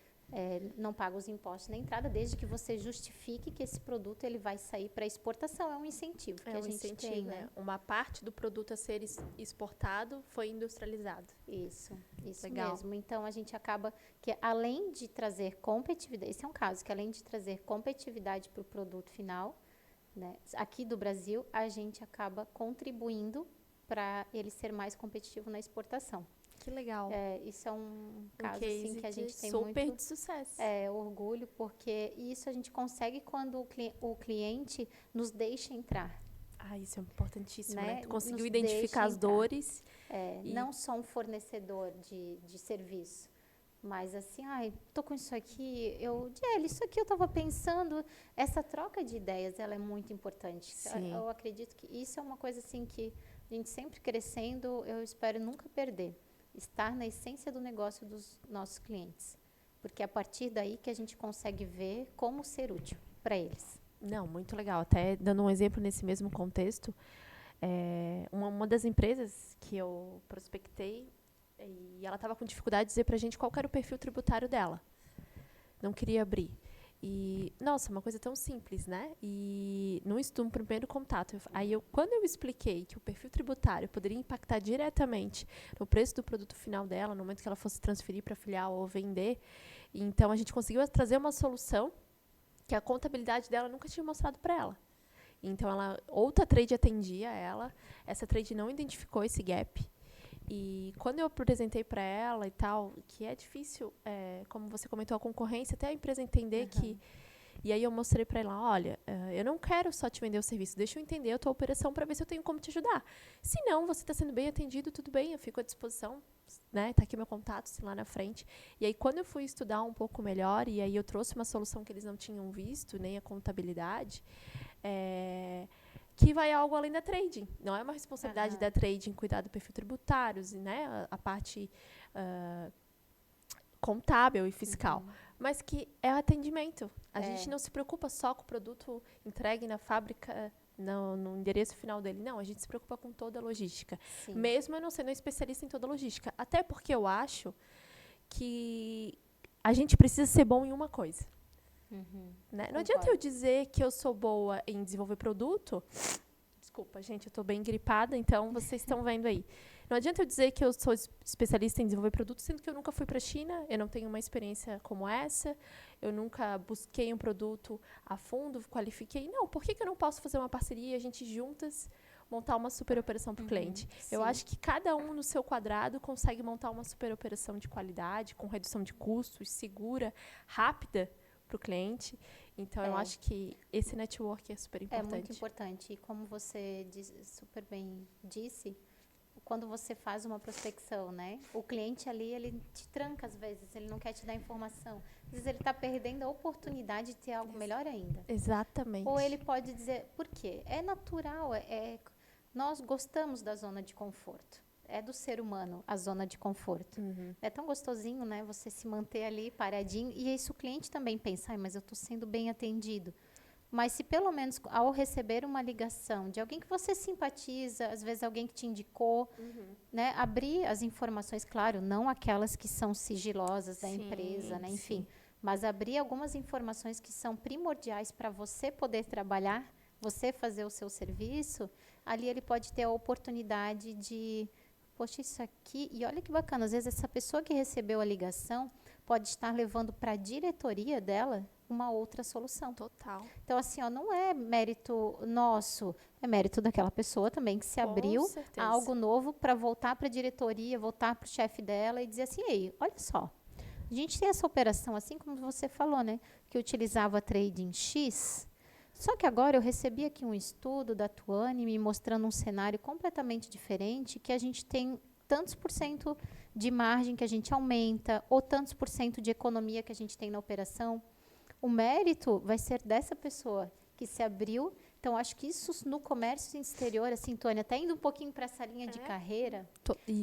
não paga os impostos na entrada, desde que você justifique que esse produto ele vai sair para exportação. É um incentivo que a gente tem, né? Uma parte do produto a ser exportado foi industrializado. Isso Legal. Mesmo. Então, a gente acaba que, além de trazer competitividade, esse é um caso que, além de trazer competitividade para o produto final, né, aqui do Brasil, a gente acaba contribuindo para ele ser mais competitivo na exportação. Que legal. Isso é um caso assim, que a gente tem super de sucesso. Orgulho, porque isso a gente consegue quando o cliente nos deixa entrar. Isso é importantíssimo, né? né? Tu conseguiu Nos identificar deixa as entrar. dores. Não só um fornecedor de serviço, mas assim, tô com isso aqui, isso aqui eu estava pensando, essa troca de ideias, ela é muito importante. Sim. Eu acredito que isso é uma coisa assim que a gente sempre crescendo, eu espero nunca perder, estar na essência do negócio dos nossos clientes, porque é a partir daí que a gente consegue ver como ser útil para eles. Não, muito legal. Até dando um exemplo nesse mesmo contexto, uma das empresas que eu prospectei, e ela estava com dificuldade de dizer para a gente qual era o perfil tributário dela. Não queria abrir. E, nossa, uma coisa tão simples, né? E no primeiro contato, quando eu expliquei que o perfil tributário poderia impactar diretamente no preço do produto final dela, no momento que ela fosse transferir para a filial ou vender, então a gente conseguiu trazer uma solução que a contabilidade dela nunca tinha mostrado para ela. Então, outra trade atendia ela, essa trade não identificou esse gap. E quando eu apresentei para ela e tal, que é difícil, como você comentou, a concorrência, até a empresa entender que... E aí eu mostrei para ela, olha, eu não quero só te vender o serviço, deixa eu entender a tua operação para ver se eu tenho como te ajudar. Se não, você está sendo bem atendido, tudo bem, eu fico à disposição, né? Tá aqui meu contato, se lá na frente. E aí quando eu fui estudar um pouco melhor, e aí eu trouxe uma solução que eles não tinham visto, nem a contabilidade, que vai algo além da trading. Não é uma responsabilidade da trading cuidar do perfil tributário, né? A parte contábil e fiscal. Mas que é atendimento. A gente não se preocupa só com o produto entregue na fábrica, no endereço final dele. Não, a gente se preocupa com toda a logística. Sim. Mesmo eu não sendo especialista em toda a logística. Até porque eu acho que a gente precisa ser bom em uma coisa. Né? Não adianta eu dizer que eu sou boa em desenvolver produto. Desculpa, gente, eu estou bem gripada, então vocês estão vendo aí. Não adianta eu dizer que eu sou especialista em desenvolver produto, sendo que eu nunca fui para a China, eu não tenho uma experiência como essa, eu nunca busquei um produto a fundo, qualifiquei. Não, por que eu não posso fazer uma parceria e a gente juntas montar uma super operação para o cliente? Sim. Eu acho que cada um no seu quadrado consegue montar uma super operação de qualidade, com redução de custos, segura, rápida para o cliente. Então, eu acho que esse network é super importante. É muito importante. E como você super bem disse, quando você faz uma prospecção, né? O cliente ali, ele te tranca às vezes, ele não quer te dar informação. Às vezes ele está perdendo a oportunidade de ter algo melhor ainda. Exatamente. Ou ele pode dizer, por quê? É natural, nós gostamos da zona de conforto. É do ser humano a zona de conforto. É tão gostosinho, né? Você se manter ali paradinho. E isso o cliente também pensa, mas eu estou sendo bem atendido. Mas se pelo menos ao receber uma ligação de alguém que você simpatiza, às vezes alguém que te indicou, né? Abrir as informações, claro, não aquelas que são sigilosas da empresa, né? Enfim, mas abrir algumas informações que são primordiais para você poder trabalhar, você fazer o seu serviço, ali ele pode ter a oportunidade de... Poxa, isso aqui... E olha que bacana, às vezes essa pessoa que recebeu a ligação pode estar levando para a diretoria dela uma outra solução. Total. Então, assim, não é mérito nosso, é mérito daquela pessoa também que se abriu a algo novo para voltar para a diretoria, voltar para o chefe dela e dizer assim, ei, olha só, a gente tem essa operação, assim como você falou, né, que utilizava trading X... Só que agora eu recebi aqui um estudo da Tuane me mostrando um cenário completamente diferente, que a gente tem tantos por cento de margem que a gente aumenta, ou tantos por cento de economia que a gente tem na operação. O mérito vai ser dessa pessoa que se abriu. Então, acho que isso no comércio exterior, assim, Tuane, até indo um pouquinho para essa linha de carreira,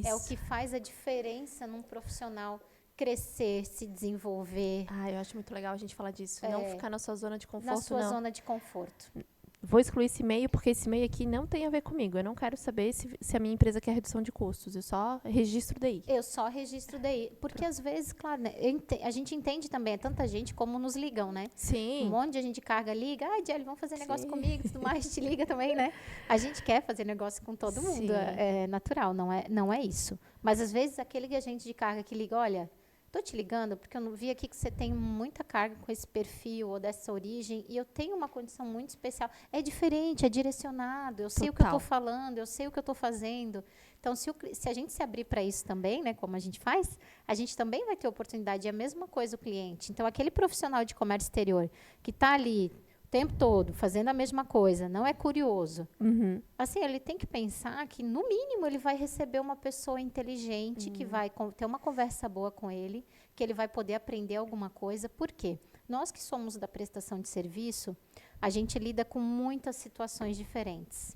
é o que faz a diferença num profissional crescer, se desenvolver. Eu acho muito legal a gente falar disso. Não ficar na sua zona de conforto, na sua zona de conforto. Vou excluir esse e-mail, porque esse e-mail aqui não tem a ver comigo. Eu não quero saber se a minha empresa quer redução de custos. Eu só registro daí. Eu só registro daí. Porque, às vezes, claro, né, a gente entende também, é tanta gente como nos ligam, né? Sim. Um monte de gente carga, liga. Jelly, vamos fazer negócio comigo, tudo mais, te liga também, né? A gente quer fazer negócio com todo mundo. É natural, não é isso. Mas, às vezes, aquele agente de carga que liga, olha... Estou te ligando porque eu não vi aqui que você tem muita carga com esse perfil ou dessa origem e eu tenho uma condição muito especial. É diferente, é direcionado, eu sei o que eu estou falando, eu sei o que eu estou fazendo. Então, se a gente se abrir para isso também, né, como a gente faz, a gente também vai ter oportunidade. É a mesma coisa o cliente. Então, aquele profissional de comércio exterior que está ali tempo todo fazendo a mesma coisa, não é curioso. Uhum. Assim, ele tem que pensar que, no mínimo, ele vai receber uma pessoa inteligente, que vai ter uma conversa boa com ele, que ele vai poder aprender alguma coisa. Por quê? Nós que somos da prestação de serviço, a gente lida com muitas situações diferentes.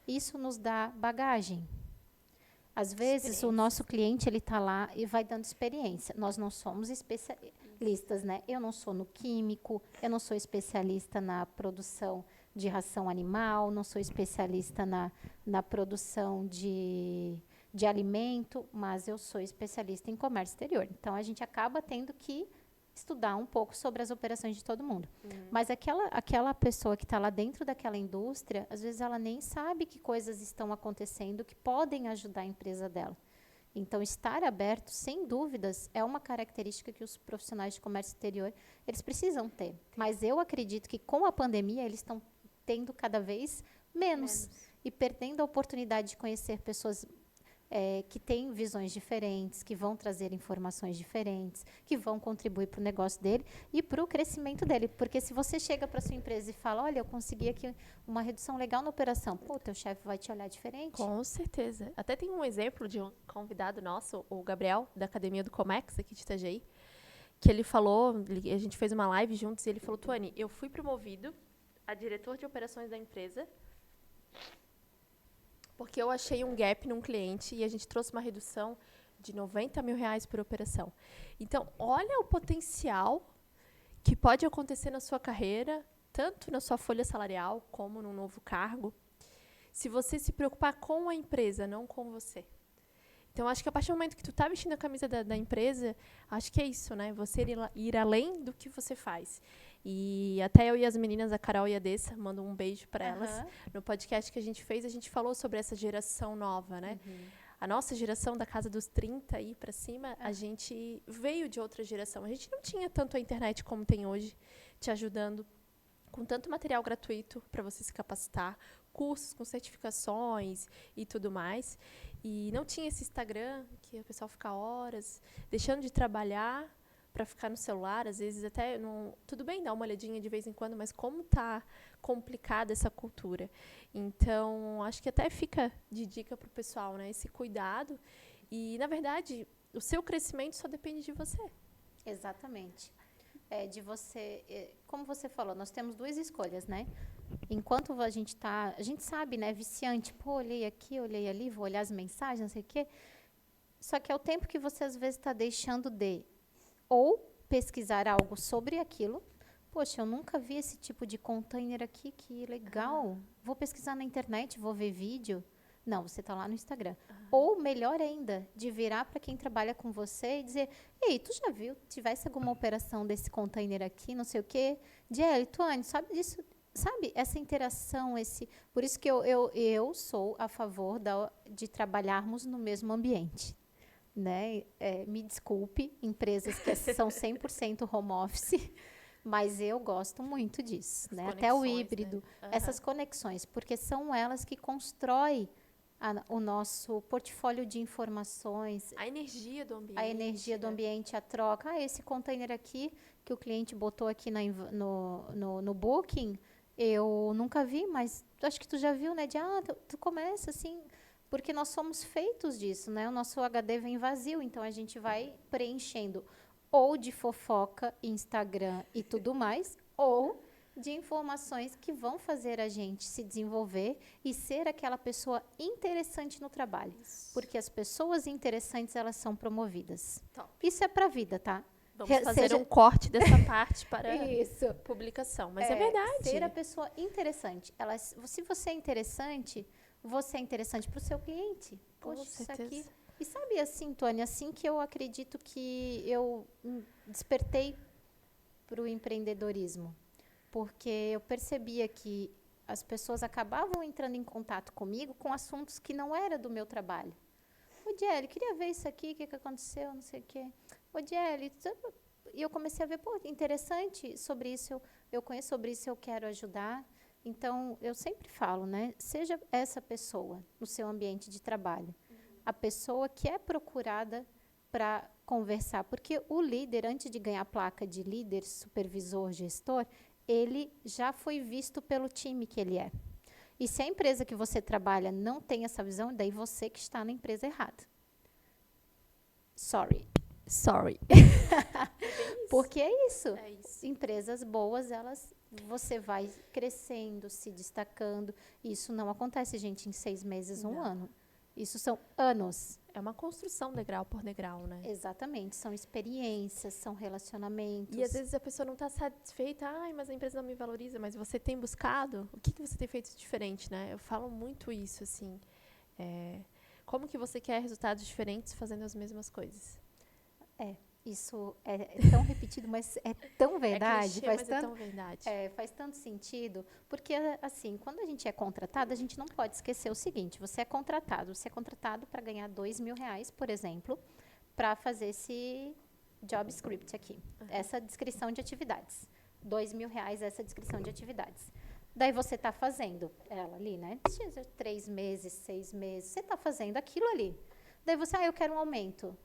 Isso nos dá bagagem. Às vezes, o nosso cliente, ele está lá e vai dando experiência. Nós não somos especialistas, né? Eu não sou no químico, eu não sou especialista na produção de ração animal, não sou especialista na produção de alimento, mas eu sou especialista em comércio exterior. Então, a gente acaba tendo que estudar um pouco sobre as operações de todo mundo. Mas aquela pessoa que está lá dentro daquela indústria, às vezes ela nem sabe que coisas estão acontecendo que podem ajudar a empresa dela. Então, estar aberto, sem dúvidas, é uma característica que os profissionais de comércio exterior, eles precisam ter. Mas eu acredito que com a pandemia, eles estão tendo cada vez menos e perdendo a oportunidade de conhecer pessoas que têm visões diferentes, que vão trazer informações diferentes, que vão contribuir para o negócio dele e para o crescimento dele. Porque se você chega para a sua empresa e fala, olha, eu consegui aqui uma redução legal na operação, pô, teu chefe vai te olhar diferente. Com certeza. Até tem um exemplo de um convidado nosso, o Gabriel, da Academia do Comex, aqui de Itajaí, que ele falou, a gente fez uma live juntos, e ele falou, Tuane, eu fui promovido a diretor de operações da empresa porque eu achei um gap num cliente e a gente trouxe uma redução de R$90 mil por operação. Então, olha o potencial que pode acontecer na sua carreira, tanto na sua folha salarial como num novo cargo, se você se preocupar com a empresa, não com você. Então, acho que a partir do momento que tu tá vestindo a camisa da empresa, acho que é isso, né? Você ir além do que você faz. E até eu e as meninas, a Carol e a Dessa, mando um beijo para elas. No podcast que a gente fez, a gente falou sobre essa geração nova, né? A nossa geração, da casa dos 30 e para cima, a gente veio de outra geração. A gente não tinha tanto a internet como tem hoje, te ajudando com tanto material gratuito para você se capacitar, cursos com certificações e tudo mais. E não tinha esse Instagram, que o pessoal fica horas deixando de trabalhar para ficar no celular, às vezes até não, tudo bem dar uma olhadinha de vez em quando, mas como tá complicada essa cultura. Então, acho que até fica de dica para o pessoal, né, esse cuidado. E, na verdade, o seu crescimento só depende de você. Exatamente. De você, como você falou, nós temos duas escolhas, né? Enquanto a gente sabe, né, viciante, pô, olhei aqui, olhei ali, vou olhar as mensagens, não sei o quê. Só que é o tempo que você, às vezes, está deixando de ou pesquisar algo sobre aquilo. Poxa, eu nunca vi esse tipo de container aqui, que legal. Vou pesquisar na internet, vou ver vídeo. Não, você está lá no Instagram. Ou, melhor ainda, de virar para quem trabalha com você e dizer, ei, tu já viu, tivesse alguma operação desse container aqui, não sei o quê? Diele, Tuane, sabe disso? Sabe, essa interação, por isso que eu sou a favor de trabalharmos no mesmo ambiente. Né? Me desculpe, empresas que são 100% home office, mas eu gosto muito disso. Né? Até o híbrido, né? Essas conexões, porque são elas que constroem o nosso portfólio de informações. A energia do ambiente. A energia do ambiente, a troca. Esse container aqui, que o cliente botou aqui no Booking, eu nunca vi, mas acho que tu já viu, né? Tu começa assim, porque nós somos feitos disso, né? O nosso HD vem vazio, então a gente vai preenchendo ou de fofoca, Instagram e tudo mais, ou de informações que vão fazer a gente se desenvolver e ser aquela pessoa interessante no trabalho. Isso. Porque as pessoas interessantes, elas são promovidas. Top. Isso é para a vida, tá? Vamos fazer um corte dessa parte para isso. Publicação. Mas é verdade. Ser a pessoa interessante. Se você é interessante para o seu cliente. Poxa, isso aqui. E sabe assim, Tônia, assim que eu acredito que eu despertei para o empreendedorismo. Porque eu percebia que as pessoas acabavam entrando em contato comigo com assuntos que não era do meu trabalho. Ô, Diele, queria ver isso aqui, o que aconteceu, não sei o quê. Ô, Diele, e eu comecei a ver, pô, interessante sobre isso, eu conheço sobre isso, eu quero ajudar. Então, eu sempre falo, né, seja essa pessoa no seu ambiente de trabalho, a pessoa que é procurada para conversar, porque o líder, antes de ganhar a placa de líder, supervisor, gestor, ele já foi visto pelo time que ele é. E se a empresa que você trabalha não tem essa visão, daí você que está na empresa errada. Sorry. Porque é isso. É isso. Empresas boas, você vai crescendo, se destacando. Isso não acontece, gente, em 6 meses, um ano. Isso são anos. É uma construção degrau por degrau, né? Exatamente. São experiências, são relacionamentos. E às vezes a pessoa não está satisfeita, mas a empresa não me valoriza, mas você tem buscado, o que você tem feito de diferente, né? Eu falo muito isso, assim, como que você quer resultados diferentes fazendo as mesmas coisas? Isso é tão repetido, mas é tão verdade. Clichê, mas é tão verdade. Faz tanto sentido, porque, assim, quando a gente é contratado, a gente não pode esquecer o seguinte, você é contratado para ganhar R$2.000, por exemplo, para fazer esse job script aqui, essa descrição de atividades. R$2.000, essa descrição de atividades. Daí você está fazendo ela ali, né? 3 meses, 6 meses, você está fazendo aquilo ali. Daí você, eu quero um aumento.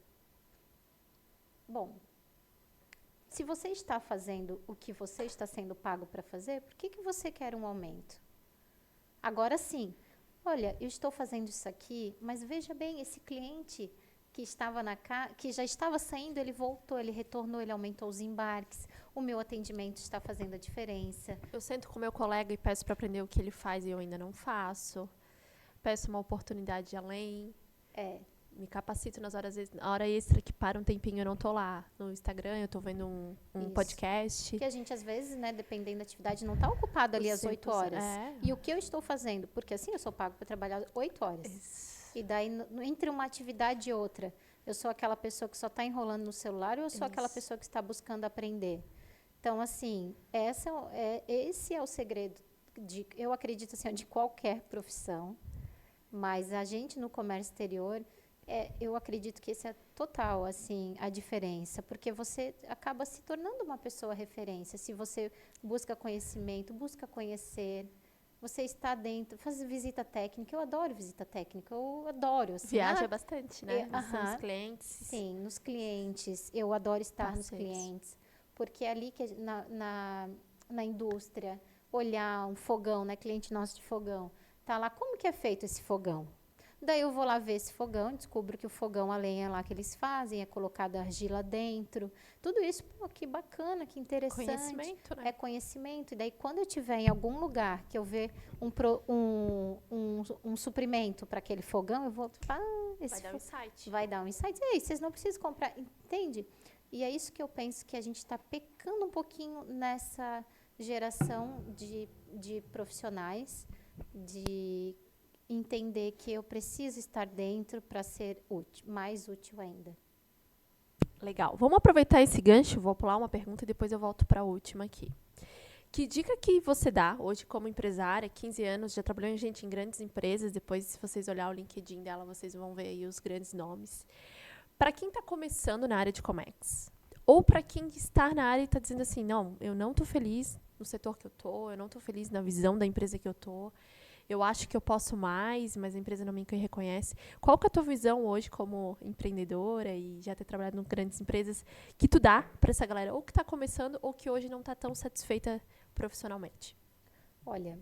Bom, se você está fazendo o que você está sendo pago para fazer, por que você quer um aumento? Agora sim, olha, eu estou fazendo isso aqui, mas veja bem, esse cliente que que já estava saindo, ele voltou, ele retornou, ele aumentou os embarques, o meu atendimento está fazendo a diferença. Eu sento com meu colega e peço para aprender o que ele faz e eu ainda não faço. Peço uma oportunidade além. Me capacito nas horas extras. Na hora extra que para um tempinho eu não tô lá. No Instagram eu tô vendo um podcast. Que a gente, às vezes, né, dependendo da atividade, não está ocupado ali às 8 horas. E o que eu estou fazendo? Porque assim eu sou pago para trabalhar 8 horas. Isso. E daí, entre uma atividade e outra, eu sou aquela pessoa que só está enrolando no celular ou eu sou aquela pessoa que está buscando aprender? Então, assim, esse é o segredo, eu acredito, assim, de qualquer profissão. Mas a gente, no comércio exterior, eu acredito que esse é total, assim, a diferença. Porque você acaba se tornando uma pessoa referência. Se você busca conhecimento, busca conhecer, você está dentro, faz visita técnica. Eu adoro visita técnica, eu adoro. Assim, viaja bastante, né? Nos clientes. Sim, nos clientes. Eu adoro estar nos clientes. Porque é ali que na indústria, olhar um fogão, né? Cliente nosso de fogão. Tá lá, como que é feito esse fogão? Daí eu vou lá ver esse fogão, descubro que o fogão, a lenha lá que eles fazem, é colocada argila dentro. Tudo isso, pô, que bacana, que interessante. Conhecimento, né? É conhecimento. E daí, quando eu estiver em algum lugar que eu ver um suprimento para aquele fogão, eu vou... Vai dar um insight. Vai dar um insight. E aí, vocês não precisam comprar, entende? E é isso que eu penso que a gente está pecando um pouquinho nessa geração de profissionais, de entender que eu preciso estar dentro para ser mais útil ainda. Legal. Vamos aproveitar esse gancho, vou pular uma pergunta e depois eu volto para a última aqui. Que dica que você dá hoje como empresária, 15 anos, já trabalhou em grandes empresas, depois se vocês olharem o LinkedIn dela, vocês vão ver aí os grandes nomes. Para quem está começando na área de Comex, ou para quem está na área e está dizendo assim, não, eu não estou feliz no setor que eu estou, eu não estou feliz na visão da empresa que eu estou, eu acho que eu posso mais, mas a empresa não me reconhece. Qual que é a tua visão hoje como empreendedora e já ter trabalhado em grandes empresas que tu dá para essa galera ou que está começando ou que hoje não está tão satisfeita profissionalmente? Olha,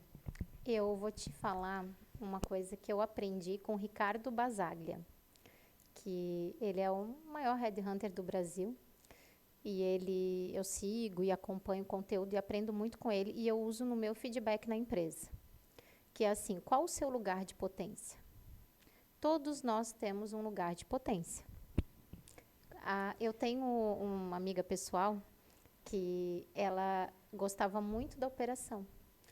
eu vou te falar uma coisa que eu aprendi com o Ricardo Basaglia, que ele é o maior headhunter do Brasil. E eu sigo e acompanho o conteúdo e aprendo muito com ele e eu uso no meu feedback na empresa. Que é assim, qual o seu lugar de potência? Todos nós temos um lugar de potência. Eu tenho uma amiga pessoal que ela gostava muito da operação.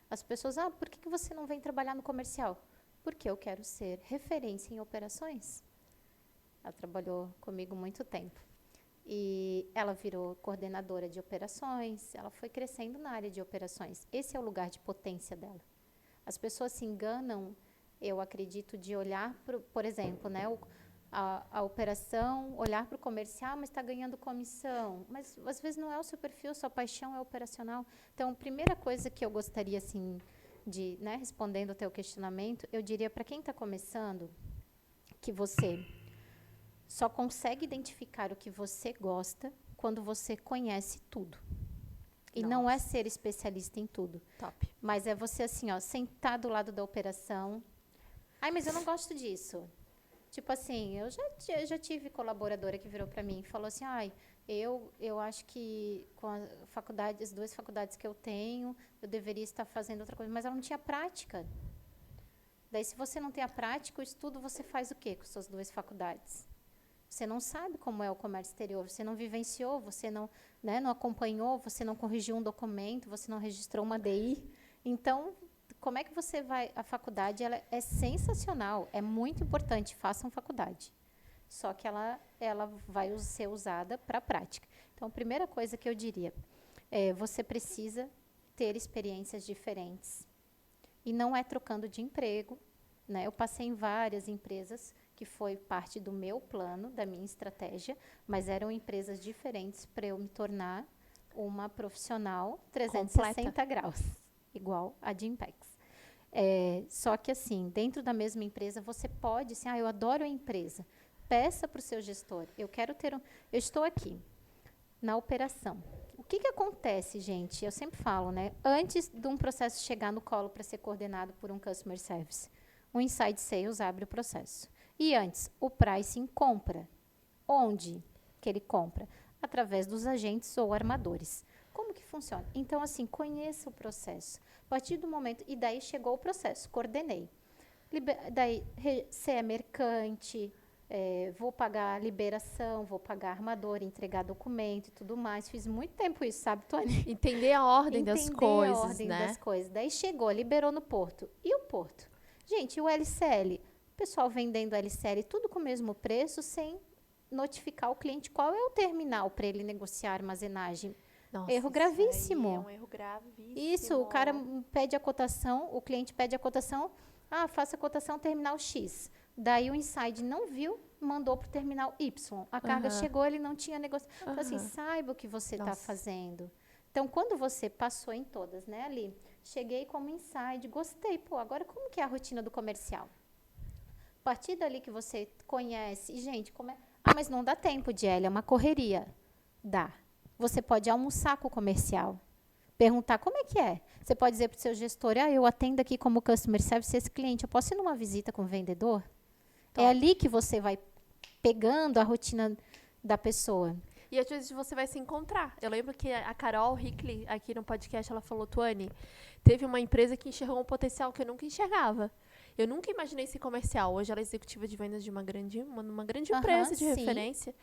As pessoas, por que você não vem trabalhar no comercial? Porque eu quero ser referência em operações. Ela trabalhou comigo muito tempo. E ela virou coordenadora de operações, ela foi crescendo na área de operações. Esse é o lugar de potência dela. As pessoas se enganam, eu acredito, de olhar, por exemplo, né, a operação, olhar para o comercial, mas está ganhando comissão. Mas, às vezes, não é o seu perfil, sua paixão é operacional. Então, a primeira coisa que eu gostaria, assim, respondendo ao teu questionamento, eu diria para quem está começando, que você só consegue identificar o que você gosta quando você conhece tudo. E não é ser especialista em tudo. Top. Mas é você, assim, ó, sentar do lado da operação. Ai, mas eu não gosto disso. Tipo assim, eu já tive colaboradora que virou para mim e falou assim, ai, eu acho que com a faculdade, as 2 faculdades que eu tenho, eu deveria estar fazendo outra coisa, mas ela não tinha prática. Daí, se você não tem a prática, o estudo, você faz o quê com suas 2 faculdades? Você não sabe como é o comércio exterior, você não vivenciou, você não, né, não acompanhou, você não corrigiu um documento, você não registrou uma DI. Então, como é que você vai... A faculdade, ela é sensacional, é muito importante, façam faculdade. Só que ela vai ser usada para a prática. Então, a primeira coisa que eu diria é você precisa ter experiências diferentes. E não é trocando de emprego, né? Eu passei em várias empresas, que foi parte do meu plano, da minha estratégia, mas eram empresas diferentes para eu me tornar uma profissional 360 graus, igual a de Impex. Só que, assim, dentro da mesma empresa, você pode, assim, eu adoro a empresa. Peça para o seu gestor, eu estou aqui, na operação. O que acontece, gente? Eu sempre falo, né? Antes de um processo chegar no colo para ser coordenado por um Customer Service, o Inside Sales abre o processo. E antes, o Pricing compra. Onde que ele compra? Através dos agentes ou armadores. Como que funciona? Então, assim, conheça o processo. A partir do momento... E daí chegou o processo, coordenei. Daí, você é mercante... vou pagar liberação, vou pagar armador, entregar documento e tudo mais. Fiz muito tempo isso, sabe, Tony? Entender a ordem das coisas, Entender a ordem né? das coisas. Daí chegou, liberou no porto. E o porto? Gente, o LCL, o pessoal vendendo LCL, tudo com o mesmo preço, sem notificar o cliente qual é o terminal para ele negociar a armazenagem. Nossa, Erro gravíssimo. É um erro gravíssimo. Isso, o cara pede a cotação, o cliente pede a cotação, faça a cotação terminal X. Daí o Inside não viu, mandou para o terminal Y. A carga chegou, ele não tinha negociado. Então, assim, saiba o que você está fazendo. Então, quando você passou em todas, né, ali, cheguei como Inside, gostei. Pô, agora como que é a rotina do comercial? A partir dali que você conhece, e, gente, mas não dá tempo, Diele, é uma correria. Dá. Você pode almoçar com o comercial. Perguntar como é que é. Você pode dizer para o seu gestor, eu atendo aqui como Customer Service esse cliente, eu posso ir numa visita com o vendedor? É ali que você vai pegando a rotina da pessoa. E às vezes você vai se encontrar. Eu lembro que a Carol Hickley, aqui no podcast, ela falou, Tuane, teve uma empresa que enxergou um potencial que eu nunca enxergava. Eu nunca imaginei ser comercial. Hoje ela é executiva de vendas de uma grande empresa de referência.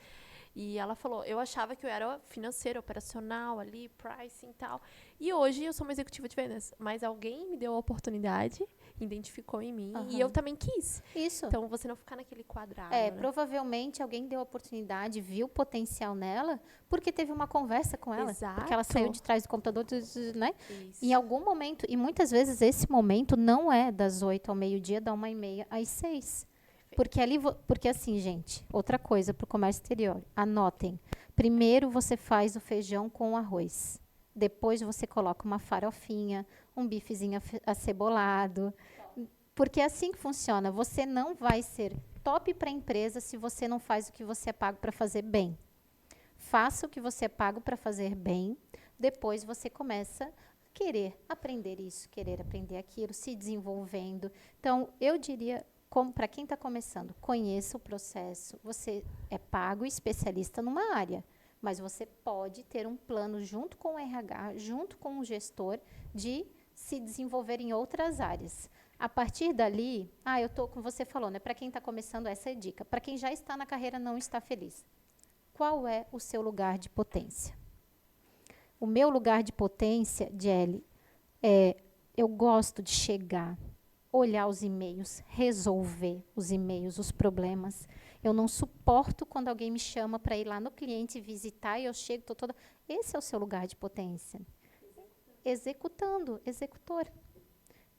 E ela falou, eu achava que eu era financeiro, operacional ali, pricing e tal. E hoje eu sou uma executiva de vendas. Mas alguém me deu a oportunidade, identificou em mim, e eu também quis. Isso. Então, você não ficar naquele quadrado, né? Provavelmente alguém deu a oportunidade, viu o potencial nela, porque teve uma conversa com ela. Exato. Porque ela saiu de trás do computador, né? Isso. Em algum momento, e muitas vezes esse momento não é das 8 ao meio-dia, da 1h30 às 6. Porque assim, gente, outra coisa para o comércio exterior, anotem. Primeiro você faz o feijão com arroz. Depois você coloca uma farofinha, um bifezinho acebolado. Porque é assim que funciona. Você não vai ser top para a empresa se você não faz o que você é pago para fazer bem. Faça o que você é pago para fazer bem. Depois você começa a querer aprender isso, querer aprender aquilo, se desenvolvendo. Então, eu diria... Para quem está começando, conheça o processo. Você é pago especialista numa área, mas você pode ter um plano junto com o RH, junto com o gestor, de se desenvolver em outras áreas. A partir dali, como você falou, né? Para quem está começando, essa é a dica. Para quem já está na carreira, não está feliz. Qual é o seu lugar de potência? O meu lugar de potência, Jelly, eu gosto de chegar, olhar os e-mails, resolver os e-mails, os problemas. Eu não suporto quando alguém me chama para ir lá no cliente visitar e eu chego, estou toda... Esse é o seu lugar de potência. Executando, executor.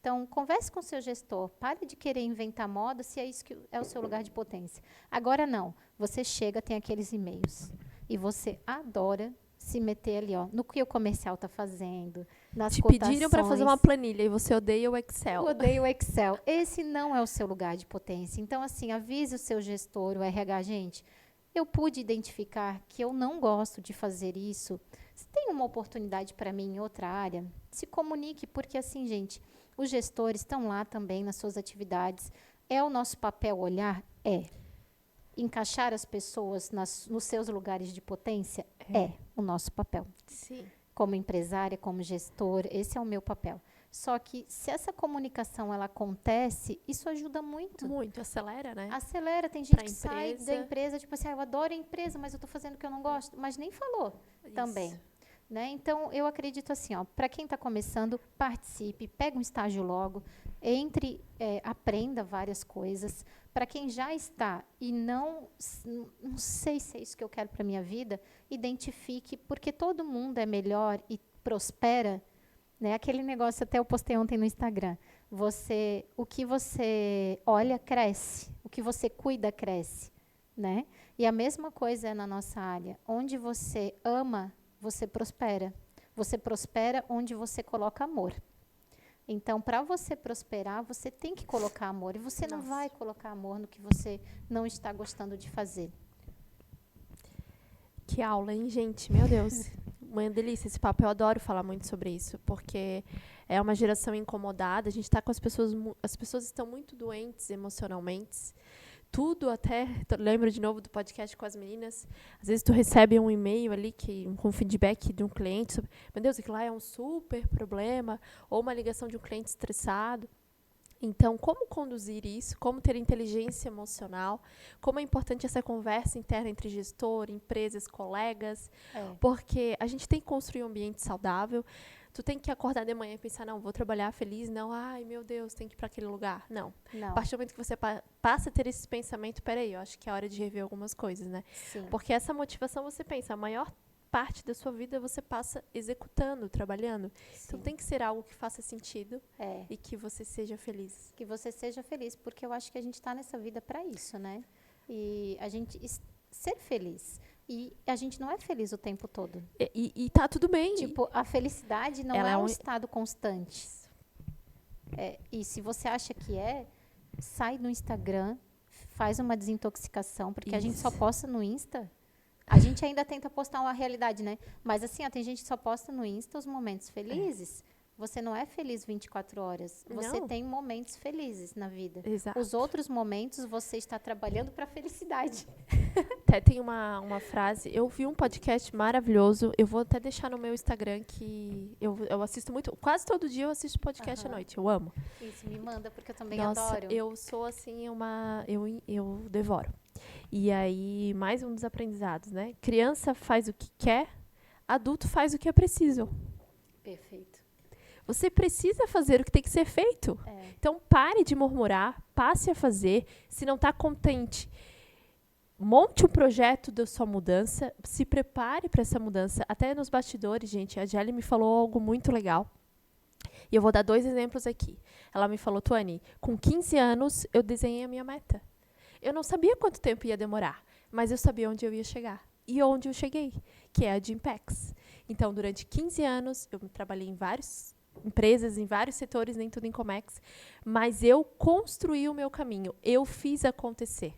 Então, converse com o seu gestor. Pare de querer inventar moda se é isso que é o seu lugar de potência. Agora, não. Você chega, tem aqueles e-mails. E você adora se meter ali, no que o comercial está fazendo, nas cotações. Te pediram para fazer uma planilha e você odeia o Excel. Eu odeio o Excel. Esse não é o seu lugar de potência. Então, assim, avise o seu gestor, o RH. Gente, eu pude identificar que eu não gosto de fazer isso Se tem uma oportunidade para mim em outra área, se comunique, porque assim, gente, os gestores estão lá também nas suas atividades. É o nosso papel olhar? É. Encaixar as pessoas nos seus lugares de potência? É o nosso papel. Sim. Como empresária, como gestor, esse é o meu papel. Só que se essa comunicação ela acontece, isso ajuda muito. Muito, acelera, né? Acelera, tem gente Pra que sai empresa. da empresa, tipo assim, eu adoro a empresa, mas eu estou fazendo o que eu não gosto, mas nem falou também. Isso. Né? Então, eu acredito assim, para quem está começando, participe, pega um estágio logo, entre, aprenda várias coisas. Para quem já está e não sei se é isso que eu quero para minha vida, identifique, porque todo mundo é melhor e prospera, né? Aquele negócio, até eu postei ontem no Instagram, o que você olha, cresce, o que você cuida, cresce, né? E a mesma coisa é na nossa área, onde você ama, você prospera. Você prospera onde você coloca amor. Então, para você prosperar, você tem que colocar amor. E você não vai colocar amor no que você não está gostando de fazer. Que aula, hein, gente? Meu Deus. Uma delícia esse papo. Eu adoro falar muito sobre isso, porque é uma geração incomodada. A gente está com as pessoas estão muito doentes emocionalmente. Tudo até, lembro de novo do podcast com as meninas, às vezes tu recebe um e-mail ali com feedback de um cliente sobre, meu Deus, aquilo lá é um super problema, ou uma ligação de um cliente estressado. Então, como conduzir isso, como ter inteligência emocional, como é importante essa conversa interna entre gestor, empresas, colegas, porque a gente tem que construir um ambiente saudável. Tu tem que acordar de manhã e pensar, não, vou trabalhar feliz, não, ai, meu Deus, tem que ir para aquele lugar. Não. A partir do momento que você passa a ter esse pensamento, peraí, eu acho que é hora de rever algumas coisas, né? Sim. Porque essa motivação, você pensa, a maior parte da sua vida você passa executando, trabalhando. Sim. Então tem que ser algo que faça sentido e que você seja feliz. Que você seja feliz, porque eu acho que a gente está nessa vida para isso, né? E a gente ser feliz. E a gente não é feliz o tempo todo. E tá tudo bem. Tipo, a felicidade não é um estado constante. E se você acha que sai do Instagram, faz uma desintoxicação, porque a gente só posta no Insta. A gente ainda tenta postar uma realidade, né? Mas assim, tem gente que só posta no Insta os momentos felizes. Você não é feliz 24 horas. Você tem momentos felizes na vida. Exato. Os outros momentos você está trabalhando para a felicidade. Até tem uma frase, eu vi um podcast maravilhoso, eu vou até deixar no meu Instagram, que eu assisto muito, quase todo dia eu assisto podcast à noite, eu amo. Isso, me manda, porque eu também adoro. Eu sou assim, eu devoro. E aí, mais um dos aprendizados, né? Criança faz o que quer, adulto faz o que é preciso. Perfeito. Você precisa fazer o que tem que ser feito. Então, pare de murmurar, passe a fazer. Se não está contente, monte um projeto da sua mudança, se prepare para essa mudança. Até nos bastidores, gente, a Jelly me falou algo muito legal. E eu vou dar 2 exemplos aqui. Ela me falou, Tuane, com 15 anos, eu desenhei a minha meta. Eu não sabia quanto tempo ia demorar, mas eu sabia onde eu ia chegar. E onde eu cheguei, que é a Gympex. Então, durante 15 anos, eu trabalhei em várias empresas, em vários setores, nem tudo em Comex, mas eu construí o meu caminho, eu fiz acontecer.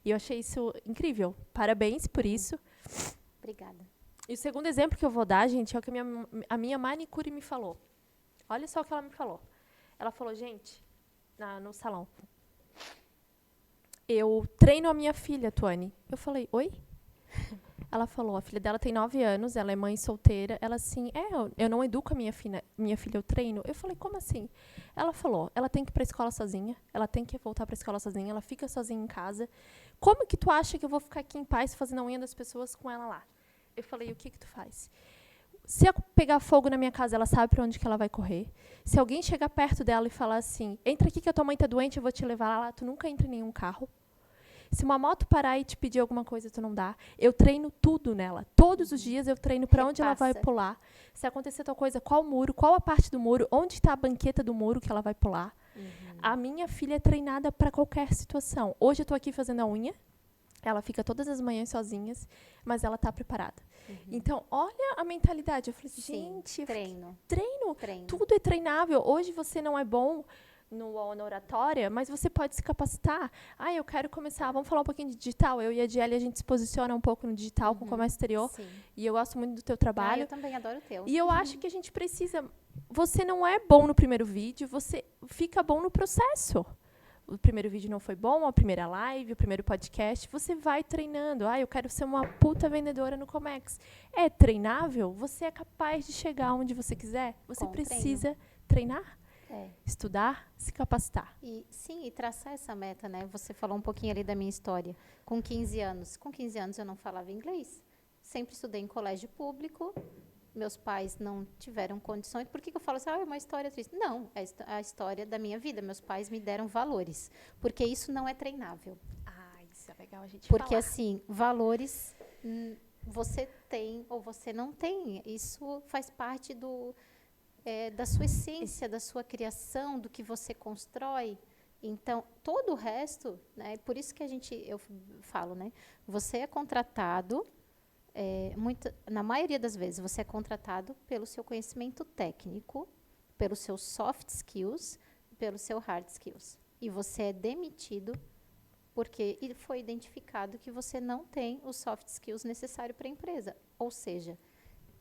E eu achei isso incrível. Parabéns por isso. Obrigada. E o segundo exemplo que eu vou dar, gente, é o que a minha manicure me falou. Olha só o que ela me falou. Ela falou, gente, no salão, eu treino a minha filha, Tuane. Eu falei, oi? Ela falou, a filha dela tem 9 anos, ela é mãe solteira. Ela assim, eu não educo a minha filha, eu treino. Eu falei, como assim? Ela falou, ela tem que ir para a escola sozinha, ela tem que voltar para a escola sozinha, ela fica sozinha em casa. Como que tu acha que eu vou ficar aqui em paz fazendo a unha das pessoas com ela lá? Eu falei, o que tu faz? Se eu pegar fogo na minha casa, ela sabe para onde que ela vai correr. Se alguém chegar perto dela e falar assim, entra aqui que a tua mãe tá doente, eu vou te levar lá, tu nunca entra em nenhum carro. Se uma moto parar e te pedir alguma coisa, tu não dá. Eu treino tudo nela. Todos os dias eu treino para onde ela vai pular. Se acontecer tal coisa, qual muro, qual a parte do muro, onde está a banqueta do muro que ela vai pular. A minha filha é treinada para qualquer situação. Hoje eu estou aqui fazendo a unha. Ela fica todas as manhãs sozinhas, mas ela está preparada. Então, olha a mentalidade. Eu falei, gente... Treino. Tudo é treinável. Hoje você não é bom... na oratória, mas você pode se capacitar. Ah, eu quero começar, vamos falar um pouquinho de digital. Eu e a Diele, a gente se posiciona um pouco no digital com o comércio exterior. Sim. E eu gosto muito do teu trabalho. Eu também adoro o teu. E eu acho que a gente precisa... Você não é bom no primeiro vídeo, você fica bom no processo. O primeiro vídeo não foi bom, a primeira live, o primeiro podcast, você vai treinando. Ah, eu quero ser uma puta vendedora no Comex. É treinável? Você é capaz de chegar onde você quiser? Você precisa treinar, estudar, se capacitar. E traçar essa meta, né? Você falou um pouquinho ali da minha história. Com 15 anos eu não falava inglês. Sempre estudei em colégio público. Meus pais não tiveram condições. Por que eu falo assim, é uma história triste? Não, é a história da minha vida. Meus pais me deram valores. Porque isso não é treinável. Isso é legal a gente falar. Porque, valores você tem ou você não tem. Isso faz parte da sua essência, da sua criação, do que você constrói. Então, todo o resto, né, por isso que eu falo, né, você é contratado... na maioria das vezes, você é contratado pelo seu conhecimento técnico, pelos seus soft skills, pelo seu hard skills. E você é demitido porque foi identificado que você não tem os soft skills necessários para a empresa. Ou seja,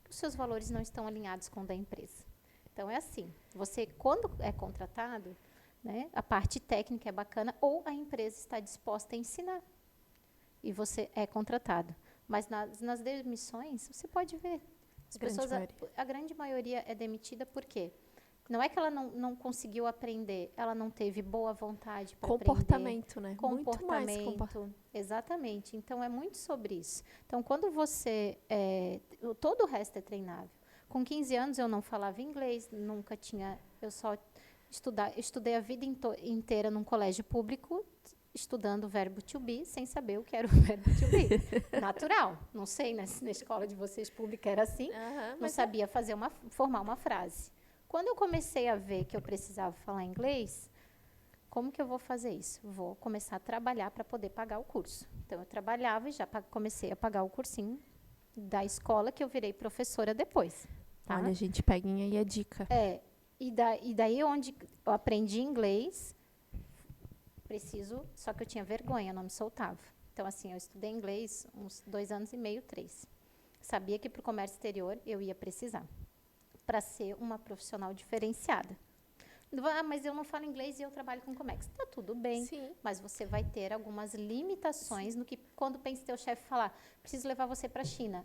os seus valores não estão alinhados com o da empresa. Então, é assim, você, quando é contratado, né, a parte técnica é bacana, ou a empresa está disposta a ensinar. E você é contratado. Mas nas demissões, você pode ver. A grande maioria é demitida por quê? Não é que ela não conseguiu aprender, ela não teve boa vontade para aprender. Comportamento, né? Comportamento, muito mais exatamente. Então, é muito sobre isso. Então, quando você... todo o resto é treinável. Com 15 anos, eu não falava inglês, nunca tinha... Eu só estudei a vida inteira num colégio público, estudando o verbo to be, sem saber o que era o verbo to be. Natural. Não sei, né, se na escola de vocês pública era assim. Não sabia formar uma frase. Quando eu comecei a ver que eu precisava falar inglês, como que eu vou fazer isso? Vou começar a trabalhar para poder pagar o curso. Então, eu trabalhava e já comecei a pagar o cursinho da escola, que eu virei professora depois. Tá? Olha, gente, peguem aí a dica. E daí onde eu aprendi inglês... Só que eu tinha vergonha, não me soltava. Então, eu estudei inglês uns 2 anos e meio, 3. Sabia que para o comércio exterior eu ia precisar, para ser uma profissional diferenciada. Mas eu não falo inglês e eu trabalho com Comex. Tá tudo bem, mas você vai ter algumas limitações no que, quando pensa teu chefe falar, preciso levar você para a China.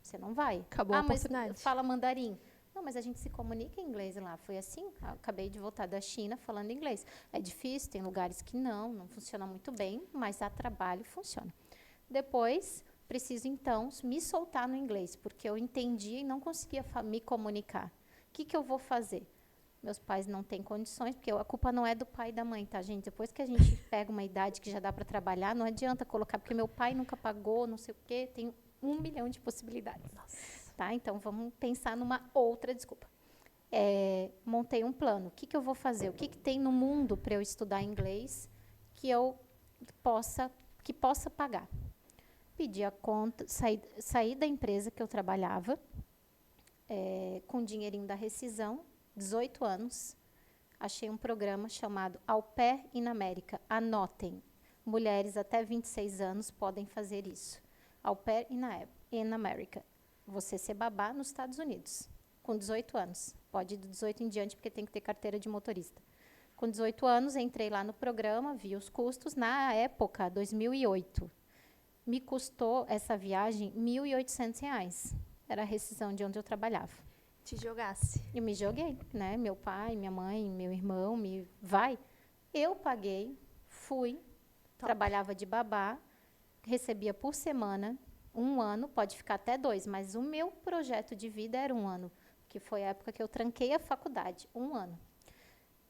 Você não vai. Acabou a oportunidade. Mas fala mandarim. Não, mas a gente se comunica em inglês lá. Foi assim, acabei de voltar da China falando inglês. É difícil, tem lugares que não funciona muito bem, mas a trabalho funciona. Depois, preciso, então, me soltar no inglês, porque eu entendia e não conseguia me comunicar. O que eu vou fazer? Meus pais não têm condições, porque a culpa não é do pai e da mãe, tá, gente? Depois que a gente pega uma idade que já dá para trabalhar, não adianta colocar, porque meu pai nunca pagou, não sei o quê, tem 1 milhão de possibilidades. Nossa. Tá? Então, vamos pensar numa outra desculpa. Montei um plano. O que eu vou fazer? O que tem no mundo para eu estudar inglês que eu possa pagar? Pedi a conta, saí da empresa que eu trabalhava, com o dinheirinho da rescisão, 18 anos. Achei um programa chamado Au Pair in America. Anotem. Mulheres até 26 anos podem fazer isso. Au Pair in America. Você ser babá nos Estados Unidos, com 18 anos. Pode ir de 18 em diante, porque tem que ter carteira de motorista. Com 18 anos, entrei lá no programa, vi os custos. Na época, 2008, me custou essa viagem R$ 1.800. Era a rescisão de onde eu trabalhava. Te jogasse. Eu me joguei, né? Meu pai, minha mãe, meu irmão, vai. Eu paguei, fui, trabalhava de babá, recebia por semana, 1 ano, pode ficar até 2, mas o meu projeto de vida era 1 ano, que foi a época que eu tranquei a faculdade, 1 ano.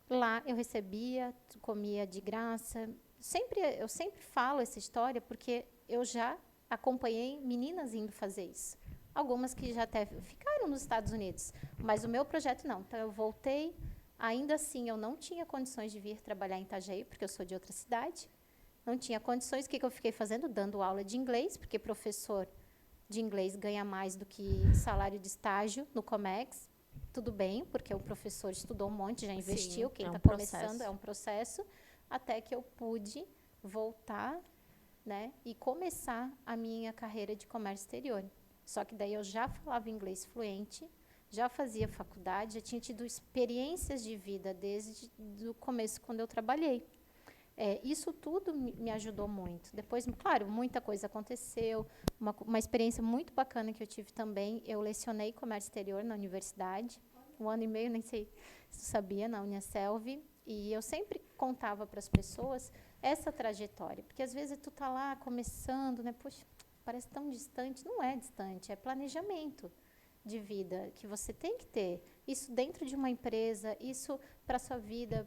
Lá eu recebia, comia de graça. Eu sempre falo essa história porque eu já acompanhei meninas indo fazer isso. Algumas que já até ficaram nos Estados Unidos, mas o meu projeto não. Então, eu voltei, ainda assim, eu não tinha condições de vir trabalhar em Itajaí, porque eu sou de outra cidade. Não tinha condições. O que eu fiquei fazendo? Dando aula de inglês, porque professor de inglês ganha mais do que salário de estágio no Comex. tudo bem, porque o professor estudou um monte, já investiu, Sim, quem é um está começando processo. é um processo, até que eu pude voltar, né, e começar a minha carreira de comércio exterior. Só que daí eu já falava inglês fluente, já fazia faculdade, já tinha tido experiências de vida desde o começo, quando eu trabalhei. Isso tudo me ajudou muito. Depois, claro, muita coisa aconteceu. Uma experiência muito bacana que eu tive também, eu lecionei comércio exterior na universidade, 1 ano e meio, nem sei se tu sabia, na Uniaselv. E eu sempre contava para as pessoas essa trajetória, porque às vezes tu tá lá começando, né? Poxa, parece tão distante. Não é distante, é planejamento de vida que você tem que ter. Isso dentro de uma empresa, isso para sua vida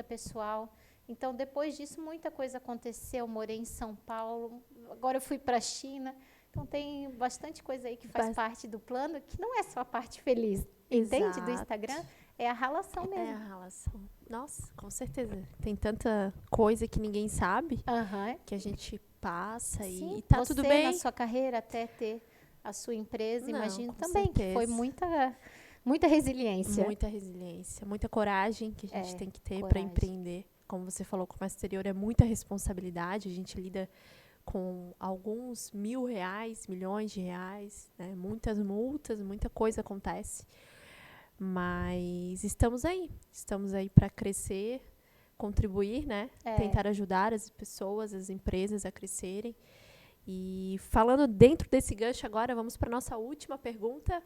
pessoal. Então, depois disso, muita coisa aconteceu. Eu morei em São Paulo, agora eu fui para a China. Então, tem bastante coisa aí que faz parte do plano, que não é só a parte feliz, entende? Do Exato. Instagram, é a relação É a mesmo. relação. Nossa, com certeza. Tem tanta coisa que ninguém sabe, Aham. que a gente passa Sim, e tá tudo você na bem? sua carreira, até ter a sua empresa, Não, imagino com também que foi certeza. muita resiliência. Muita resiliência, muita coragem que a gente tem que ter para Coragem. empreender. Como você falou, com o comércio exterior é muita responsabilidade. A gente lida com alguns R$ 1.000, milhões de reais, né? Muitas multas, muita coisa acontece. Mas estamos aí para crescer, contribuir, né? Tentar ajudar as pessoas, as empresas a crescerem. E falando dentro desse gancho agora, vamos para nossa última pergunta.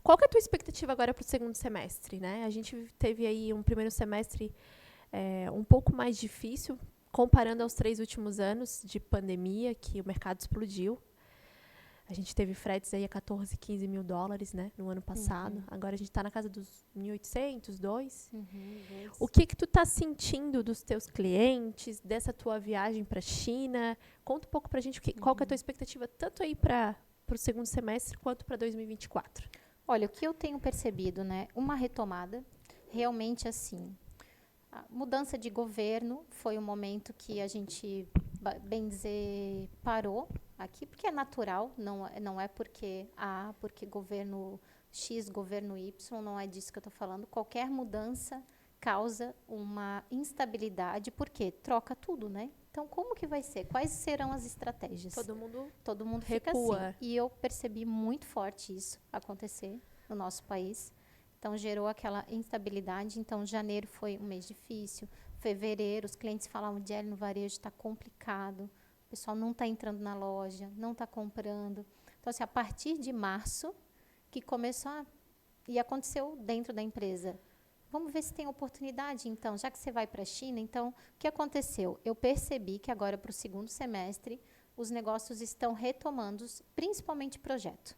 Qual que é a tua expectativa agora para o segundo semestre, né? A gente teve aí um primeiro semestre um pouco mais difícil, comparando aos 3 últimos anos de pandemia, que o mercado explodiu. A gente teve fretes aí a 14, 15 mil dólares, né, no ano passado. Agora a gente está na casa dos 1.800, 2. O que tu tá sentindo dos teus clientes, dessa tua viagem para a China? Conta um pouco para a gente qual que é a tua expectativa, tanto aí para o segundo semestre quanto para 2024. Olha, o que eu tenho percebido, né? Uma retomada, realmente assim. A mudança de governo foi um momento que a gente, bem dizer, parou aqui, porque é natural, não é porque governo X, governo Y, não é disso que eu estou falando. Qualquer mudança causa uma instabilidade, porque troca tudo, né? Então, como que vai ser? Quais serão as estratégias? Todo mundo fica recua. assim. E eu percebi muito forte isso acontecer no nosso país. Então, gerou aquela instabilidade. Então, janeiro foi um mês difícil. Fevereiro, os clientes falavam, Jelly, no varejo está complicado. O pessoal não está entrando na loja, não está comprando. Então, assim, a partir de março, que começou e aconteceu dentro da empresa. Vamos ver se tem oportunidade, então, já que você vai para a China. Então, o que aconteceu? Eu percebi que agora, para o segundo semestre, os negócios estão retomando, principalmente projeto.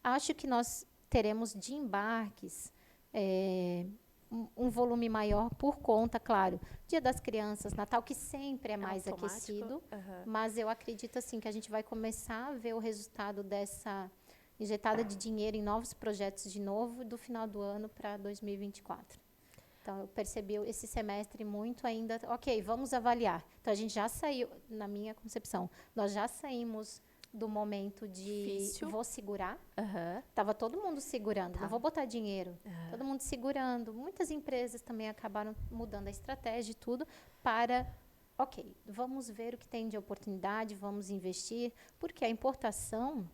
Acho que nós teremos de embarques um volume maior por conta, claro, Dia das Crianças, Natal, que sempre é mais aquecido, mas eu acredito assim que a gente vai começar a ver o resultado dessa injetada de dinheiro em novos projetos de novo do final do ano para 2024. Então, eu percebi esse semestre muito ainda, ok, vamos avaliar. Então, a gente já saiu, na minha concepção, nós já saímos do momento de Difícil. Vou segurar. Tava todo mundo segurando, não vou botar dinheiro. Todo mundo segurando. Muitas empresas também acabaram mudando a estratégia e tudo para, ok, vamos ver o que tem de oportunidade, vamos investir, porque a importação,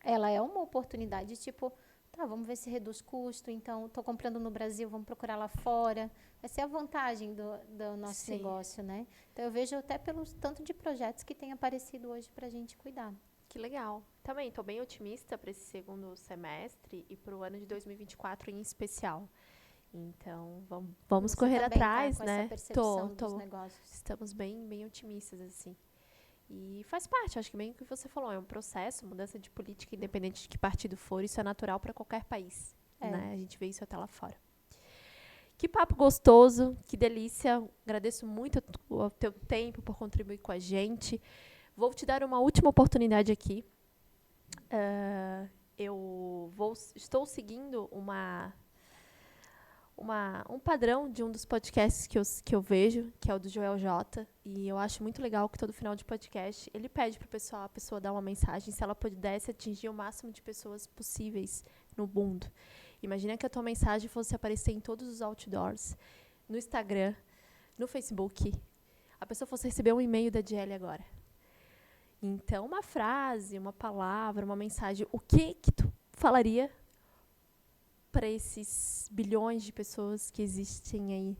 ela é uma oportunidade, tipo, tá, vamos ver se reduz custo, então, estou comprando no Brasil, vamos procurar lá fora. Essa é a vantagem do nosso negócio, né? Então, eu vejo até pelo tanto de projetos que tem aparecido hoje para a gente cuidar. Que legal. Também estou bem otimista para esse segundo semestre e para o ano de 2024 em especial. Então, vamos correr atrás, tá com né? essa percepção dos negócios. Estamos bem otimistas, assim. E faz parte, acho que bem o que você falou, é um processo, mudança de política, independente de que partido for, isso é natural para qualquer país, né? A gente vê isso até lá fora. Que papo gostoso, que delícia. Agradeço muito o teu tempo por contribuir com a gente. Vou te dar uma última oportunidade aqui. Estou seguindo um padrão de um dos podcasts que eu vejo, que é o do Joel J. E eu acho muito legal que todo final de podcast ele pede para a pessoa dar uma mensagem, se ela pudesse atingir o máximo de pessoas possíveis no mundo. Imagina que a tua mensagem fosse aparecer em todos os outdoors, no Instagram, no Facebook. A pessoa fosse receber um e-mail da DL agora. Então, uma frase, uma palavra, uma mensagem, o que tu falaria para esses bilhões de pessoas que existem aí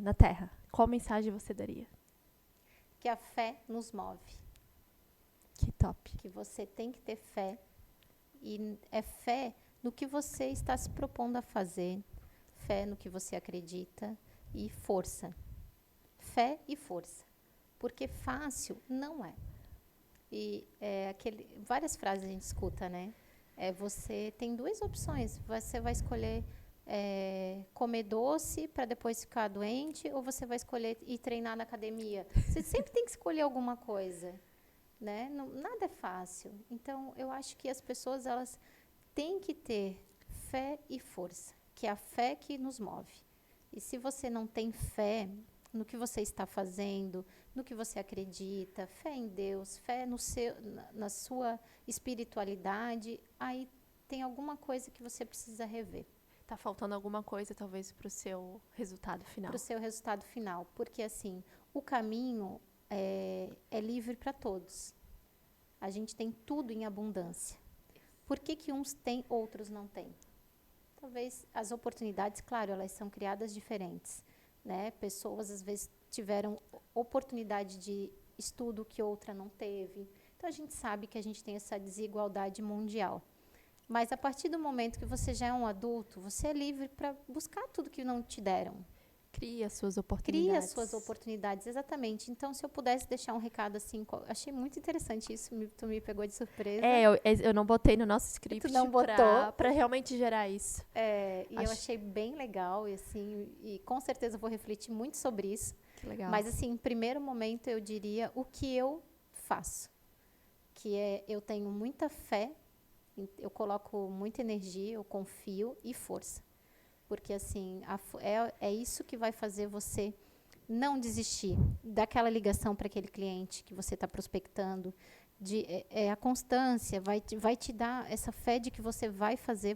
na Terra? Qual mensagem você daria? Que a fé nos move. Que top. Que você tem que ter fé. E é fé no que você está se propondo a fazer. Fé no que você acredita. E força. Fé e força. Porque fácil não é. E várias frases a gente escuta, né? Você tem duas opções. Você vai escolher comer doce para depois ficar doente, ou você vai escolher ir treinar na academia. Você sempre tem que escolher alguma coisa, né? Nada é fácil. Então, eu acho que as pessoas elas têm que ter fé e força, que é a fé que nos move. E se você não tem fé no que você está fazendo, no que você acredita, fé em Deus, fé na sua espiritualidade, aí tem alguma coisa que você precisa rever. Tá faltando alguma coisa, talvez, para o seu resultado final. Para o seu resultado final. Porque, assim, o caminho é livre para todos. A gente tem tudo em abundância. Por que uns têm, outros não têm? Talvez as oportunidades, claro, elas são criadas diferentes. Né? Pessoas, às vezes, tiveram oportunidade de estudo que outra não teve. Então, a gente sabe que a gente tem essa desigualdade mundial. Mas, a partir do momento que você já é um adulto, você é livre para buscar tudo que não te deram. Cria as suas oportunidades. Cria as suas oportunidades, exatamente. Então, se eu pudesse deixar um recado assim, achei muito interessante isso, tu me pegou de surpresa. Eu não botei no nosso script para realmente gerar isso. Eu achei bem legal e, assim, e com certeza vou refletir muito sobre isso. Que legal. Mas, assim, em primeiro momento, eu diria o que eu faço. Que eu tenho muita fé, eu coloco muita energia, eu confio e força. Porque, assim, é isso que vai fazer você não desistir daquela ligação para aquele cliente que você está prospectando. A constância vai te dar essa fé de que você vai fazer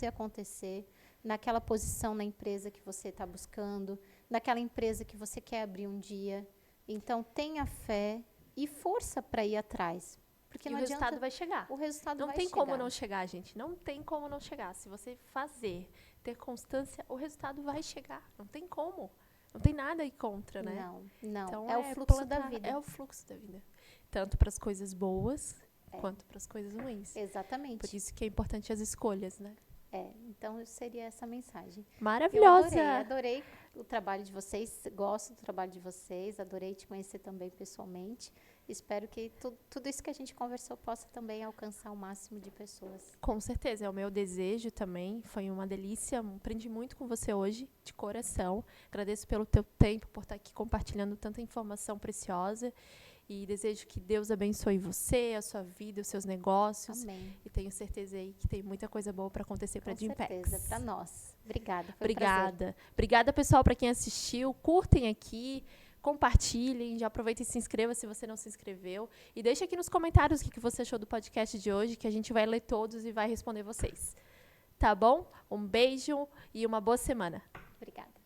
acontecer naquela posição na empresa que você está buscando, naquela empresa que você quer abrir um dia. Então, tenha fé e força para ir atrás. Porque o resultado vai chegar. O resultado vai chegar. Não tem como não chegar, gente. Não tem como não chegar. Se você ter constância, o resultado vai chegar. Não tem como. Não tem nada aí contra, né? Não. Então, é o fluxo da vida. É o fluxo da vida. Tanto para as coisas boas, quanto para as coisas ruins. Exatamente. Por isso que é importante as escolhas, né? Então seria essa mensagem. Maravilhosa! Eu adorei o trabalho de vocês, gosto do trabalho de vocês, adorei te conhecer também pessoalmente. Espero que tudo isso que a gente conversou possa também alcançar o máximo de pessoas. Com certeza, é o meu desejo também. Foi uma delícia, aprendi muito com você hoje, de coração. Agradeço pelo teu tempo, por estar aqui compartilhando tanta informação preciosa. E desejo que Deus abençoe você, a sua vida, os seus negócios. Amém. E tenho certeza aí que tem muita coisa boa para acontecer para a Gympex. Com certeza, para nós. Obrigada. Obrigada. Obrigada, pessoal, para quem assistiu. Curtem aqui, compartilhem. Já aproveita e se inscreva se você não se inscreveu. E deixa aqui nos comentários o que você achou do podcast de hoje, que a gente vai ler todos e vai responder vocês. Tá bom? Um beijo e uma boa semana. Obrigada.